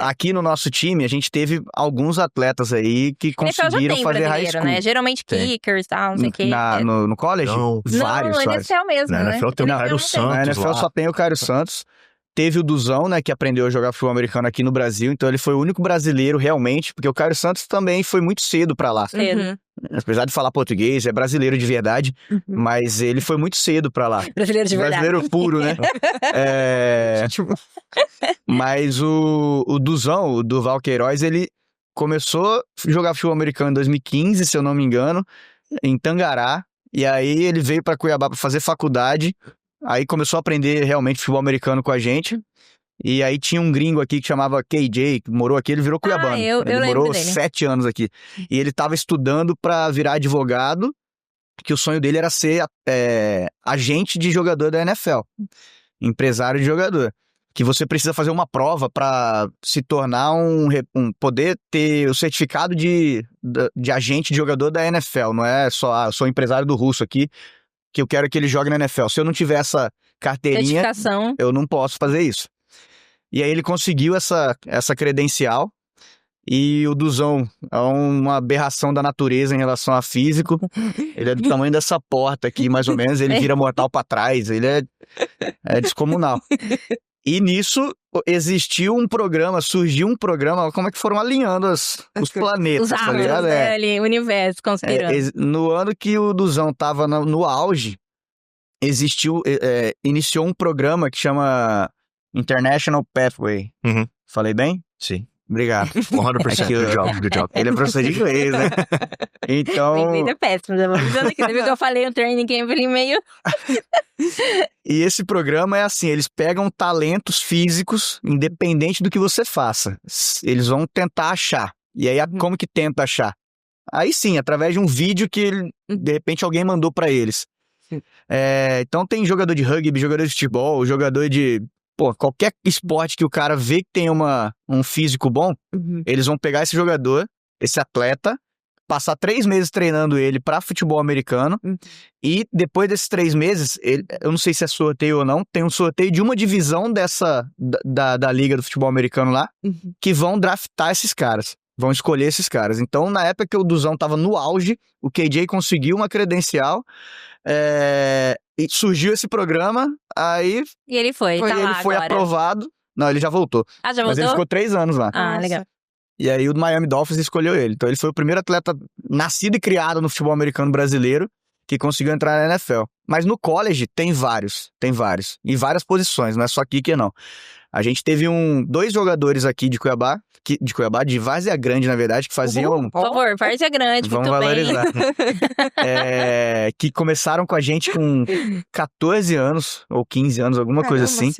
aqui no nosso time, a gente teve alguns atletas aí que conseguiram fazer high school. Né? Geralmente kickers, tal, não sei o quê. No college? Não. Vários. Não, no NFL mesmo, né? Na NFL tem o Cairo Santos Na NFL só tem o Cairo Santos. Teve o Duzão, né, que aprendeu a jogar futebol americano aqui no Brasil, então ele foi o único brasileiro realmente, porque o Cairo Santos também foi muito cedo pra lá. Apesar de falar português, é brasileiro de verdade, mas ele foi muito cedo pra lá. Brasileiro de verdade. Brasileiro puro, né? Mas o Duzão, o Duval Queiroz, ele começou a jogar futebol americano em 2015, se eu não me engano, em Tangará, e aí ele veio pra Cuiabá pra fazer faculdade. Aí começou a aprender realmente futebol americano com a gente. E aí tinha um gringo aqui que chamava KJ, que morou aqui, ele virou cuiabano. Ele morou 7 anos aqui. E ele tava estudando pra virar advogado, porque o sonho dele era ser agente de jogador da NFL. Empresário de jogador. Que você precisa fazer uma prova pra se tornar poder ter o certificado de agente de jogador da NFL. Não é só, eu sou empresário do Russo aqui, que eu quero que ele jogue na NFL. Se eu não tiver essa carteirinha, eu não posso fazer isso. E aí ele conseguiu essa credencial, e o Duzão é uma aberração da natureza em relação a físico. Ele é do tamanho dessa porta aqui, mais ou menos, ele vira mortal pra trás, ele é descomunal. E nisso surgiu um programa, como é que foram alinhando os planetas, tá ligado? Ali, o universo conspirando. No ano que o Duzão tava no auge, iniciou um programa que chama International Pathway. Falei bem? Sim. Obrigado. 100%. Good job. Ele é professor de inglês, né? Então... Inglês é péssimo, eu vou avisando aqui. Você viu que eu falei um training camp ali meio... E esse programa é assim, eles pegam talentos físicos, independente do que você faça. Eles vão tentar achar. E aí, como que tenta achar? Aí sim, através de um vídeo que, de repente, alguém mandou pra eles. Então tem jogador de rugby, jogador de futebol, jogador de... qualquer esporte que o cara vê que tem um físico bom, eles vão pegar esse jogador, esse atleta, passar 3 meses treinando ele pra futebol americano, e depois desses 3 meses, eu não sei se é sorteio ou não, tem um sorteio de uma divisão da liga do futebol americano lá, que vão draftar esses caras, vão escolher esses caras. Então, na época que o Duzão tava no auge, o KJ conseguiu uma credencial, e surgiu esse programa, aí... E ele foi aprovado. Não, ele já voltou. Já voltou? Mas ele ficou 3 anos lá. Legal. E aí o Miami Dolphins escolheu ele. Então ele foi o primeiro atleta nascido e criado no futebol americano brasileiro que conseguiu entrar na NFL. Mas no college tem vários. Em várias posições, não é só kicker não. A gente teve 2 jogadores aqui de Cuiabá, de Várzea Grande, na verdade, que faziam... Por favor, Várzea Grande, vamos muito valorizar. Que começaram com a gente com 14 anos, ou 15 anos, alguma coisa assim.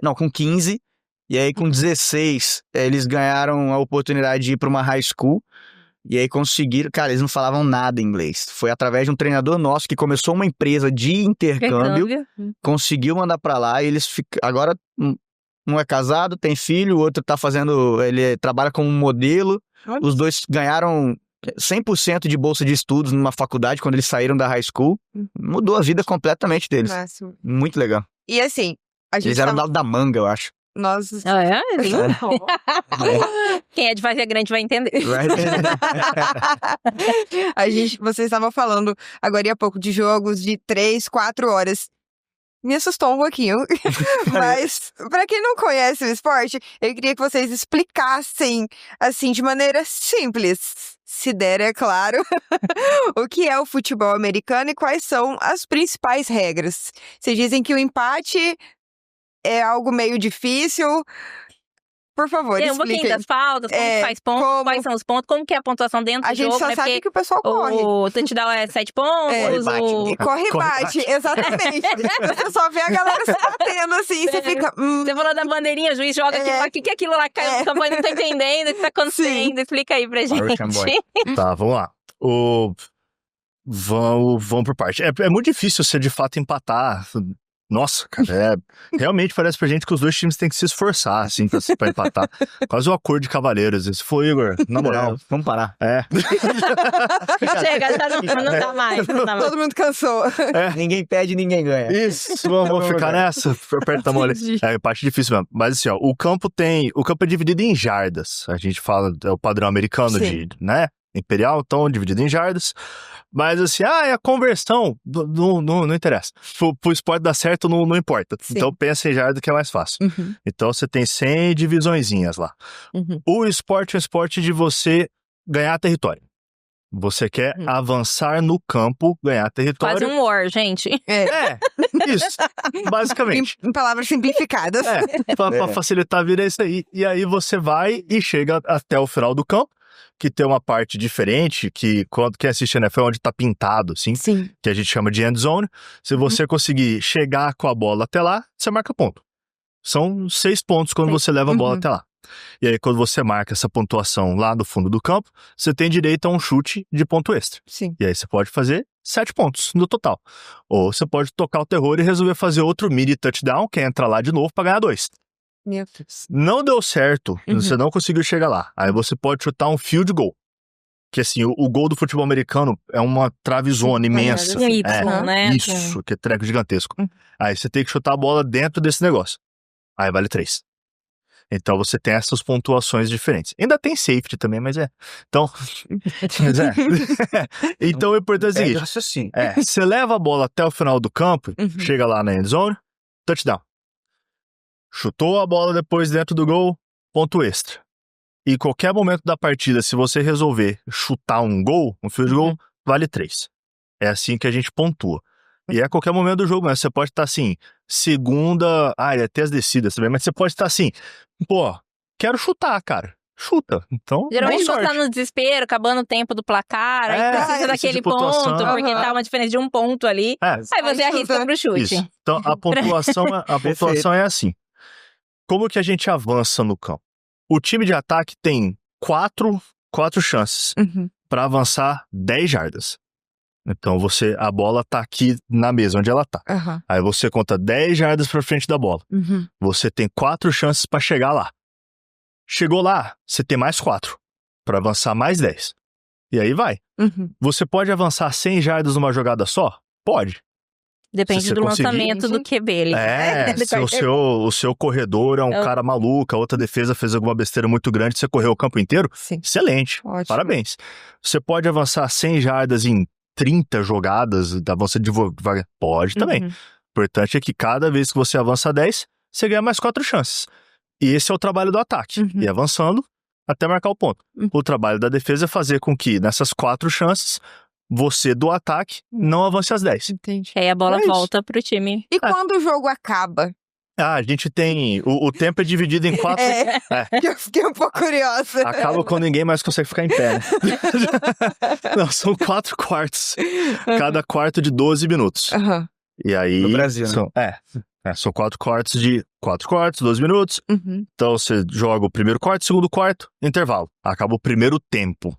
Não, com 15. E aí, com 16, eles ganharam a oportunidade de ir para uma high school. E aí conseguiram... Cara, eles não falavam nada inglês. Foi através de um treinador nosso que começou uma empresa de intercâmbio. Conseguiu mandar pra lá e eles agora um é casado, tem filho, o outro tá fazendo... Ele trabalha como modelo. Os dois ganharam 100% de bolsa de estudos numa faculdade quando eles saíram da high school. Mudou a vida completamente deles. Máximo. Muito legal. E assim, a gente Eles eram da manga, eu acho. Nós... Quem é de Fazia Grande vai entender. Vocês estavam falando agora há pouco de jogos de 3, 4 horas. Me assustou um pouquinho. Mas, pra quem não conhece o esporte, eu queria que vocês explicassem, assim, de maneira simples, se der, é claro, o que é o futebol americano e quais são as principais regras. Vocês dizem que o empate é algo meio difícil. Por favor, expliquem. Um pouquinho das faltas, como que faz pontos, quais são os pontos, como que é a pontuação dentro do jogo. A gente só sabe que o pessoal corre. O touchdown é 7 pontos. Corre e bate, exatamente. Você só vê a galera se batendo assim, você fica... Você falou da bandeirinha, o juiz joga aquilo lá, o que é aquilo lá? O campanha não tá entendendo, o que tá acontecendo? Sim. Explica aí pra gente. Tá, vamos lá. Vamos por parte. É muito difícil você de fato empatar. Nossa, cara, realmente parece pra gente que os dois times têm que se esforçar, assim, pra empatar. Quase um acordo de cavaleiros. Esse foi, Igor, na moral. Vamos parar. Chega, não dá mais. Todo mundo cansou. Ninguém pede, ninguém ganha. Isso, vamos ficar nessa. Aperta a mão ali. É parte difícil mesmo. Mas assim, ó, o campo é dividido em jardas. A gente fala, é o padrão americano né? Imperial, então, dividido em jardas. Mas assim, a conversão não interessa. Pro esporte dar certo, não importa. Sim. Então pensa em jardas que é mais fácil. Então você tem 100 divisõezinhas lá. O esporte é um esporte de você ganhar território. Você quer avançar no campo, ganhar território. Quase um war, gente. Isso. Basicamente. Em palavras simplificadas. Pra facilitar a vida é isso aí. E aí você vai e chega até o final do campo, que tem uma parte diferente, que quando quem assiste a NFL é onde tá pintado, assim, sim, que a gente chama de end zone. Se você conseguir chegar com a bola até lá, você marca ponto. São 6 pontos quando você leva a bola até lá. E aí, quando você marca essa pontuação lá no fundo do campo, você tem direito a um chute de ponto extra. Sim. E aí você pode fazer 7 pontos no total. Ou você pode tocar o terror e resolver fazer outro mini touchdown, que é entrar lá de novo pra ganhar 2. Meu Deus. Não deu certo, você não conseguiu chegar lá. Aí você pode chutar um field goal. Que assim, o gol do futebol americano é uma travezona imensa. Isso, que é treco gigantesco. Aí você tem que chutar a bola dentro desse negócio. Aí vale 3. Então você tem essas pontuações diferentes. Ainda tem safety também, mas Então, então o importante é o seguinte. Você leva a bola até o final do campo, chega lá na end zone, touchdown. Chutou a bola depois dentro do gol, ponto extra. E em qualquer momento da partida, se você resolver chutar um gol, um field goal, vale 3. É assim que a gente pontua. E é a qualquer momento do jogo, né? Você pode estar assim, segunda... até as descidas também, mas você pode estar assim, quero chutar, cara. Chuta. Então, geralmente você tá no desespero, acabando o tempo do placar, aí precisa daquele ponto, porque tá uma diferença de 1 ponto ali. Aí você arrisca pro chute. Isso. Então, a pontuação é assim. Como que a gente avança no campo? O time de ataque tem 4 chances para avançar 10 jardas. Então a bola tá aqui na mesa onde ela tá. Aí você conta 10 jardas pra frente da bola. Você tem 4 chances para chegar lá. Chegou lá, você tem mais 4 para avançar mais 10. E aí vai. Você pode avançar 100 jardas numa jogada só? Pode. Depende do lançamento do QB. O seu corredor é um cara maluco, a outra defesa fez alguma besteira muito grande, você correu o campo inteiro? Sim. Excelente. Ótimo. Parabéns. Você pode avançar 100 jardas em 30 jogadas, avança devagar? Pode também. O importante é que cada vez que você avança 10, você ganha mais 4 chances. E esse é o trabalho do ataque. E avançando até marcar o ponto. O trabalho da defesa é fazer com que nessas 4 chances você do ataque não avance as 10. Entendi. Aí a bola volta pro time. E quando o jogo acaba? A gente tem... O tempo é dividido em 4... Eu fiquei um pouco curiosa. Acaba quando ninguém mais consegue ficar em pé, né? Não, são 4 quartos. Cada quarto de 12 minutos. E aí... No Brasil, né? São 4 quartos de 4 quartos, 12 minutos. Então você joga o primeiro quarto, segundo quarto, intervalo. Acaba o primeiro tempo.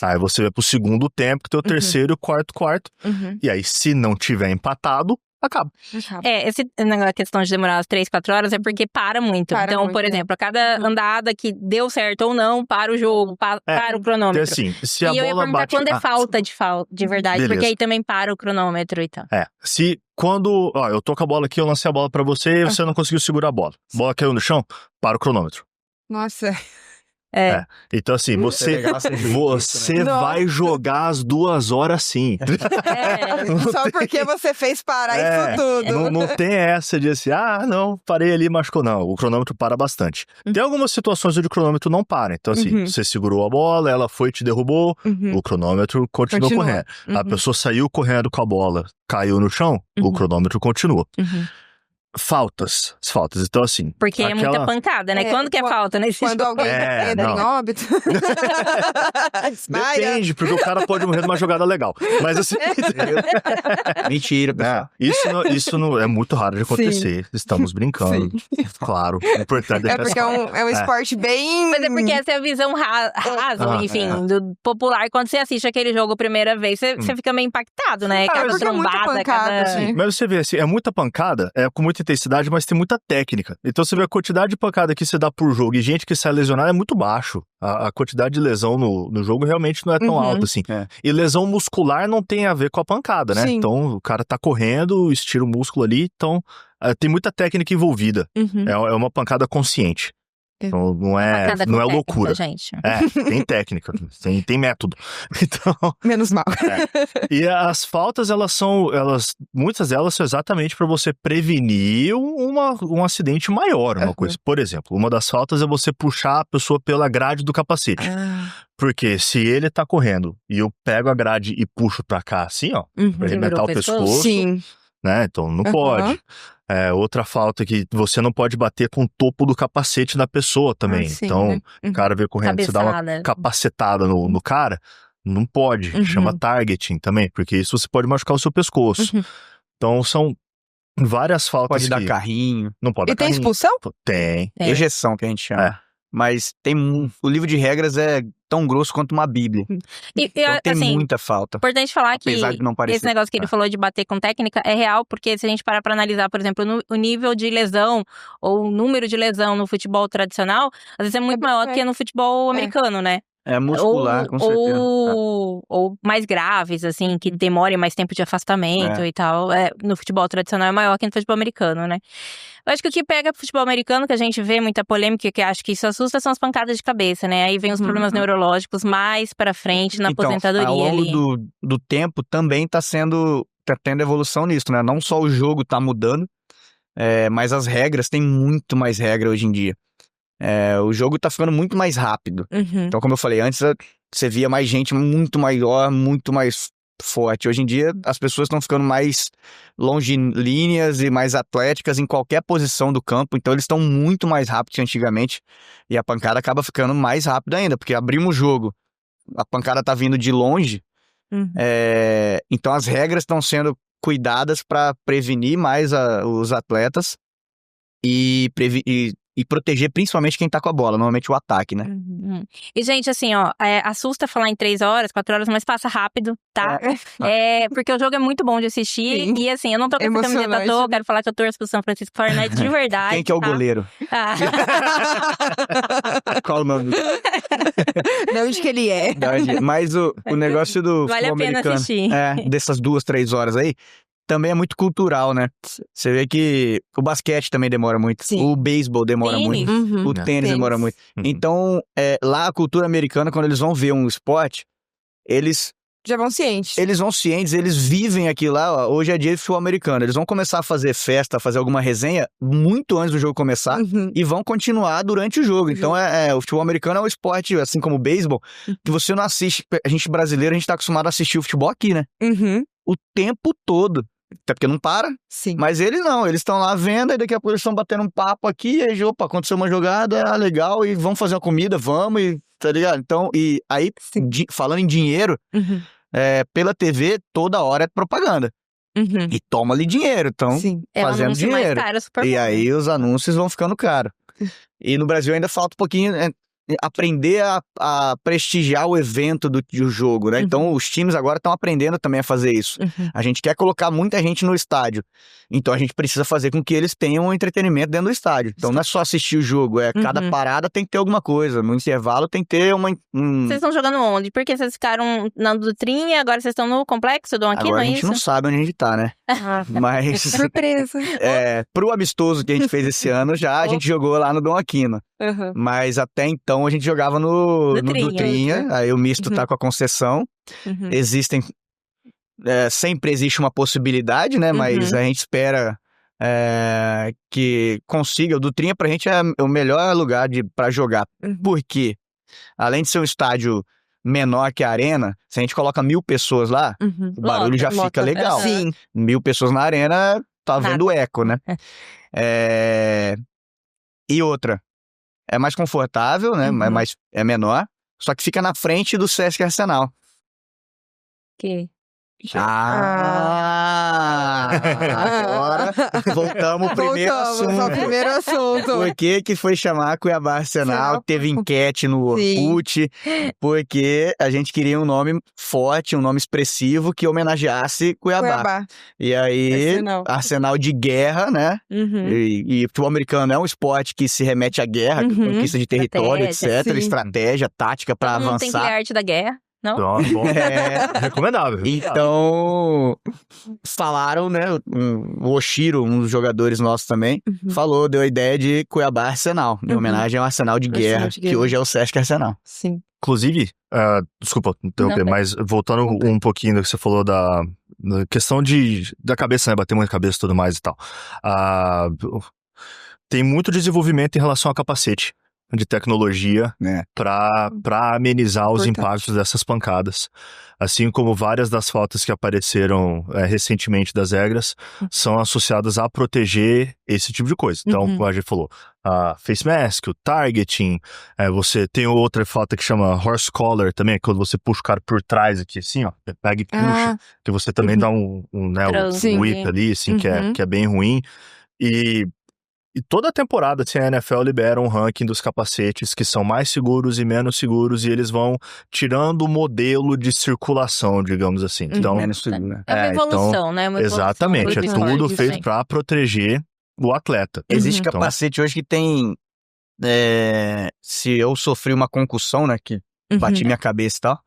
Aí você vai pro segundo tempo, que tem o terceiro e o quarto. E aí, se não tiver empatado, acaba. Esse negócio, a questão de demorar as 3, 4 horas é porque para muito. Então, por exemplo, a cada andada que deu certo ou não, para o jogo, para o cronômetro. Assim, se a e eu ia bola perguntar bate... quando é falta de verdade, Beleza. porque aí também para o cronômetro e tal. Se quando... Ó, eu tô com a bola aqui, eu lancei a bola pra você e você não conseguiu segurar a bola. A bola caiu no chão, para o cronômetro. Nossa. Então assim, você vai jogar as 2 horas sim. Só porque você fez parar isso tudo. Não tem essa de assim, não, parei ali, machucou. Não, o cronômetro para bastante. Tem algumas situações onde o cronômetro não para. Então assim, você segurou a bola, ela foi e te derrubou, o cronômetro continua correndo. A pessoa saiu correndo com a bola, caiu no chão, o cronômetro continua. Faltas. Então, assim... Porque é muita pancada, né? Quando que é falta, né? Quando alguém entra em óbito. Depende, porque o cara pode morrer numa jogada legal. Mas assim... Mentira, pessoal. Isso não é muito raro de acontecer. Estamos brincando. Claro. É importante deixar porque é um esporte bem... Mas é porque essa é a visão rasa, enfim, do popular. Quando você assiste aquele jogo a primeira vez, você fica meio impactado, né? Cada trombada, Mas você vê, assim, é muita pancada, é com muita intensidade, mas tem muita técnica. Então você vê a quantidade de pancada que você dá por jogo e gente que sai lesionada é muito baixo. A quantidade de lesão no jogo realmente não é tão alta assim. E lesão muscular não tem a ver com a pancada, né? Então o cara tá correndo, estira o músculo ali, então tem muita técnica envolvida. É uma pancada consciente. Então, não é loucura. Gente. Tem técnica, tem método. Então, menos mal. E as faltas, muitas delas são exatamente para você prevenir um acidente maior, uma coisa. Por exemplo, uma das faltas é você puxar a pessoa pela grade do capacete. Porque se ele tá correndo e eu pego a grade e puxo pra cá assim, ó, pra arrebentar o pescoço, né? Então não pode. Outra falta é que você não pode bater com o topo do capacete na pessoa também. Então, o cara vem correndo, você dá uma capacetada no cara, não pode. Chama targeting também, porque isso você pode machucar o seu pescoço. Então, são várias faltas. Pode dar carrinho. Não pode dar carrinho. E tem expulsão? Tem. Ejeção, que a gente chama. Mas o livro de regras é tão grosso quanto uma bíblia. Então tem muita falta. Importante falar que esse negócio que ele falou de bater com técnica é real, porque se a gente parar pra analisar, por exemplo, o nível de lesão ou o número de lesão no futebol tradicional, às vezes é muito maior do que no futebol americano, né? É muscular, com certeza. Ou mais graves, assim, que demorem mais tempo de afastamento e tal. No futebol tradicional é maior que no futebol americano, né? Eu acho que o que pega pro futebol americano, que a gente vê muita polêmica, que acho que isso assusta, são as pancadas de cabeça, né? Aí vem os problemas neurológicos mais pra frente na aposentadoria. Ao longo do tempo também tá tendo evolução nisso, né? Não só o jogo tá mudando, mas as regras, tem muito mais regra hoje em dia. O jogo tá ficando muito mais rápido. Então, como eu falei antes, você via mais gente muito maior, muito mais forte. Hoje em dia, as pessoas estão ficando mais longilíneas e mais atléticas em qualquer posição do campo. Então, eles estão muito mais rápidos que antigamente. E a pancada acaba ficando mais rápida ainda, porque abrimos o jogo, a pancada tá vindo de longe. Então, as regras estão sendo cuidadas para prevenir mais os atletas e proteger principalmente quem tá com a bola, normalmente o ataque, né? E, gente, assim, ó, assusta falar em 3 horas, 4 horas, mas passa rápido, tá? Porque o jogo é muito bom de assistir. Sim. E, assim, eu não tô com essa camiseta à toa, quero falar que eu torço pro São Francisco 49ers de verdade. Quem que é o goleiro? Qual o nome? De onde que ele é? Mas o negócio do vale futebol a pena americano, assistir. dessas 2, 3 horas aí, também é muito cultural, né? Você vê que o basquete também demora muito. Sim. O beisebol demora muito. O tênis demora muito. Então, lá a cultura americana, quando eles vão ver um esporte, eles já vão cientes. Eles vão cientes, eles vivem aquilo lá. Hoje é dia de futebol americano. Eles vão começar a fazer festa, fazer alguma resenha muito antes do jogo começar e vão continuar durante o jogo. Então, o futebol americano é um esporte, assim como o beisebol, que você não assiste. A gente brasileiro, a gente tá acostumado a assistir o futebol aqui, né? O tempo todo. Até porque não para. Sim. Mas eles não, eles estão lá vendo, e daqui a pouco eles estão batendo um papo aqui, e aí, opa, aconteceu uma jogada, legal, e vamos fazer uma comida, vamos, e tá ligado? Então, e aí, falando em dinheiro, pela TV, toda hora é propaganda. E toma ali dinheiro, então fazendo dinheiro. Mais caro, super e aí os anúncios vão ficando caros. E no Brasil ainda falta um pouquinho, aprender a prestigiar o evento do jogo, né? Então, os times agora estão aprendendo também a fazer isso. A gente quer colocar muita gente no estádio. Então, a gente precisa fazer com que eles tenham um entretenimento dentro do estádio. Então, não é só assistir o jogo, cada parada tem que ter alguma coisa. No intervalo tem que ter Vocês estão jogando onde? Porque vocês ficaram na Dutrinha, agora vocês estão no Complexo Dom Aquino, agora é a gente isso? não sabe onde a gente tá, né? Mas... Surpresa. Pro amistoso que a gente fez esse ano, a gente jogou lá no Dom Aquino. Mas até então a gente jogava no Dutrinha. Aí o misto tá com a concessão. Existem... sempre existe uma possibilidade, né? Mas a gente espera que consiga. O Dutrinha pra gente é o melhor lugar pra jogar. Por quê? Além de ser um estádio menor que a arena, se a gente coloca 1.000 pessoas lá, o barulho já fica legal. Sim. 1.000 pessoas na arena, tá vendo eco, né? E outra, é mais confortável, né? É menor, só que fica na frente do Sesc Arsenal. Agora voltamos ao primeiro assunto. Por que foi chamar Cuiabá Arsenal? Teve enquete no Orkut, porque a gente queria um nome forte, um nome expressivo que homenageasse Cuiabá. E aí, Arsenal de guerra, né? E futebol americano é um esporte que se remete à guerra, conquista de território, etc. Estratégia, tática pra avançar. Tem que ler a arte da guerra. Não? Bom, recomendável. Então, falaram, né? O Oshiro, um dos jogadores nossos também, deu a ideia de Cuiabá Arsenal, em homenagem ao Arsenal de Guerra, que hoje é o Sesc Arsenal. Sim. Inclusive, desculpa interromper, mas voltando um pouquinho do que você falou da questão da cabeça, né? Bater muito a cabeça e tudo mais e tal. Tem muito desenvolvimento em relação ao capacete de tecnologia para amenizar os impactos dessas pancadas. Assim como várias das faltas que apareceram recentemente das regras são associadas a proteger esse tipo de coisa. Então, como a gente falou, a face mask, o targeting, você tem outra falta que chama horse collar também, quando você puxa o cara por trás aqui, assim, ó, pega e puxa, que você também dá um whip ali, assim, que é bem ruim. E toda a temporada, assim, a NFL libera um ranking dos capacetes que são mais seguros e menos seguros, e eles vão tirando o modelo de circulação, digamos assim. Então, é uma evolução, né? Exatamente, é tudo feito para proteger o atleta. Existe capacete hoje que tem... se eu sofri uma concussão, né, que bati minha cabeça e tal,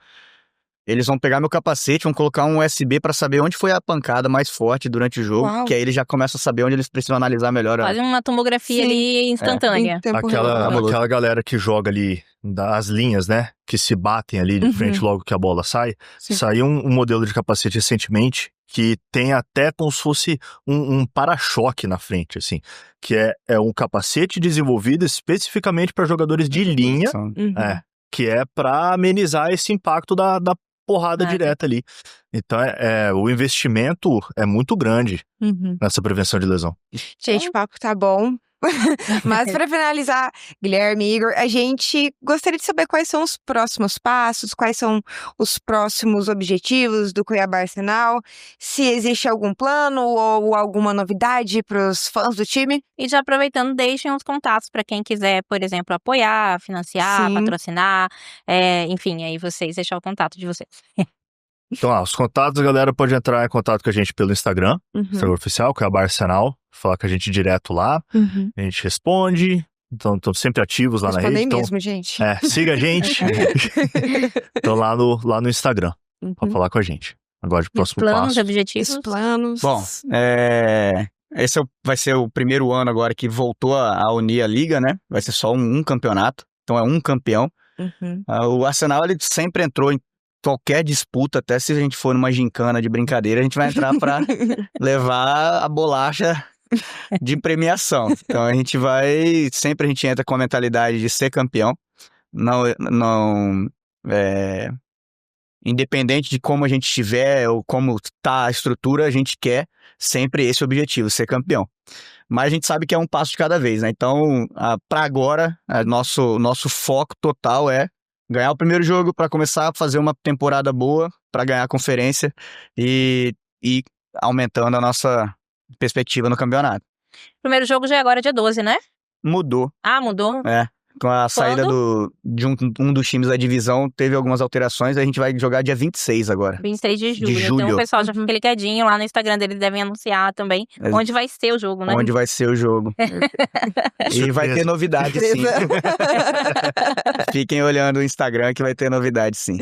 eles vão pegar meu capacete, vão colocar um USB pra saber onde foi a pancada mais forte durante o jogo, que aí eles já começam a saber onde eles precisam analisar melhor. Fazem uma tomografia ali instantânea. Aquela galera que joga ali das linhas, né, que se batem ali de frente logo que a bola sai. Saiu um modelo de capacete recentemente que tem até como se fosse um para-choque na frente, assim, que é um capacete desenvolvido especificamente para jogadores de linha, que é para amenizar esse impacto da porrada direta ali. Então, o investimento é muito grande nessa prevenção de lesão. Gente, o papo tá bom. Mas para finalizar, Guilherme e Igor, a gente gostaria de saber quais são os próximos passos, quais são os próximos objetivos do Cuiabá Arsenal, se existe algum plano ou alguma novidade para os fãs do time. E já aproveitando, deixem os contatos para quem quiser, por exemplo, apoiar, financiar, patrocinar, enfim, aí vocês deixar o contato de vocês. Então, os contatos, a galera pode entrar em contato com a gente pelo Instagram, Instagram oficial, Cuiabá Arsenal, falar com a gente direto lá, a gente responde, então estão sempre ativos lá na rede. Respondem mesmo, gente. Siga a gente. Então lá no Instagram, pra falar com a gente. Agora de próximo planos, passo. objetivos. Planos. Bom, esse vai ser o primeiro ano agora que voltou a unir a liga, né? Vai ser só um campeonato, então é um campeão. O Arsenal, ele sempre entrou em qualquer disputa, até se a gente for numa gincana de brincadeira, a gente vai entrar pra levar a bolacha de premiação. Então sempre a gente entra com a mentalidade de ser campeão. Independente de como a gente estiver ou como tá a estrutura, a gente quer sempre esse objetivo, ser campeão. Mas a gente sabe que é um passo de cada vez, né? Então, pra agora, nosso foco total é ganhar o primeiro jogo para começar a fazer uma temporada boa, para ganhar a conferência e aumentando a nossa perspectiva no campeonato. Primeiro jogo já é agora dia 12, né? Mudou. Mudou? Com a saída de um dos times da divisão, teve algumas alterações. A gente vai jogar dia 26 agora. 26 de julho. Então o pessoal já fica ligadinho. Lá no Instagram deles devem anunciar também onde vai ser o jogo, né? Onde vai ser o jogo. E vai ter novidade, sim. Fiquem olhando o Instagram que vai ter novidade, sim.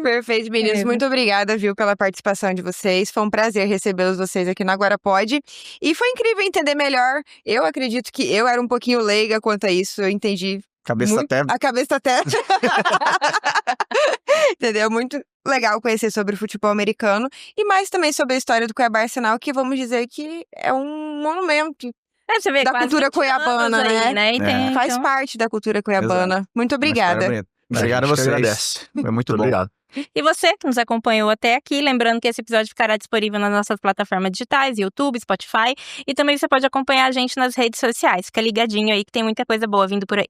Perfeito, meninos. Muito obrigada, viu, pela participação de vocês. Foi um prazer recebê-los vocês aqui no Agora Pode. E foi incrível entender melhor. Eu acredito que eu era um pouquinho leiga quanto a isso. Eu entendi. A cabeça até. Entendeu? Muito legal conhecer sobre o futebol americano. E mais também sobre a história do Cuiabá Arsenal, que vamos dizer que é um monumento. Você vê, da cultura cuiabana, aí, né? Tem, faz parte da cultura cuiabana. Exato. Muito obrigada. Obrigado a vocês. Foi muito bom. Obrigado. E você que nos acompanhou até aqui, lembrando que esse episódio ficará disponível nas nossas plataformas digitais, YouTube, Spotify, e também você pode acompanhar a gente nas redes sociais. Fica ligadinho aí que tem muita coisa boa vindo por aí.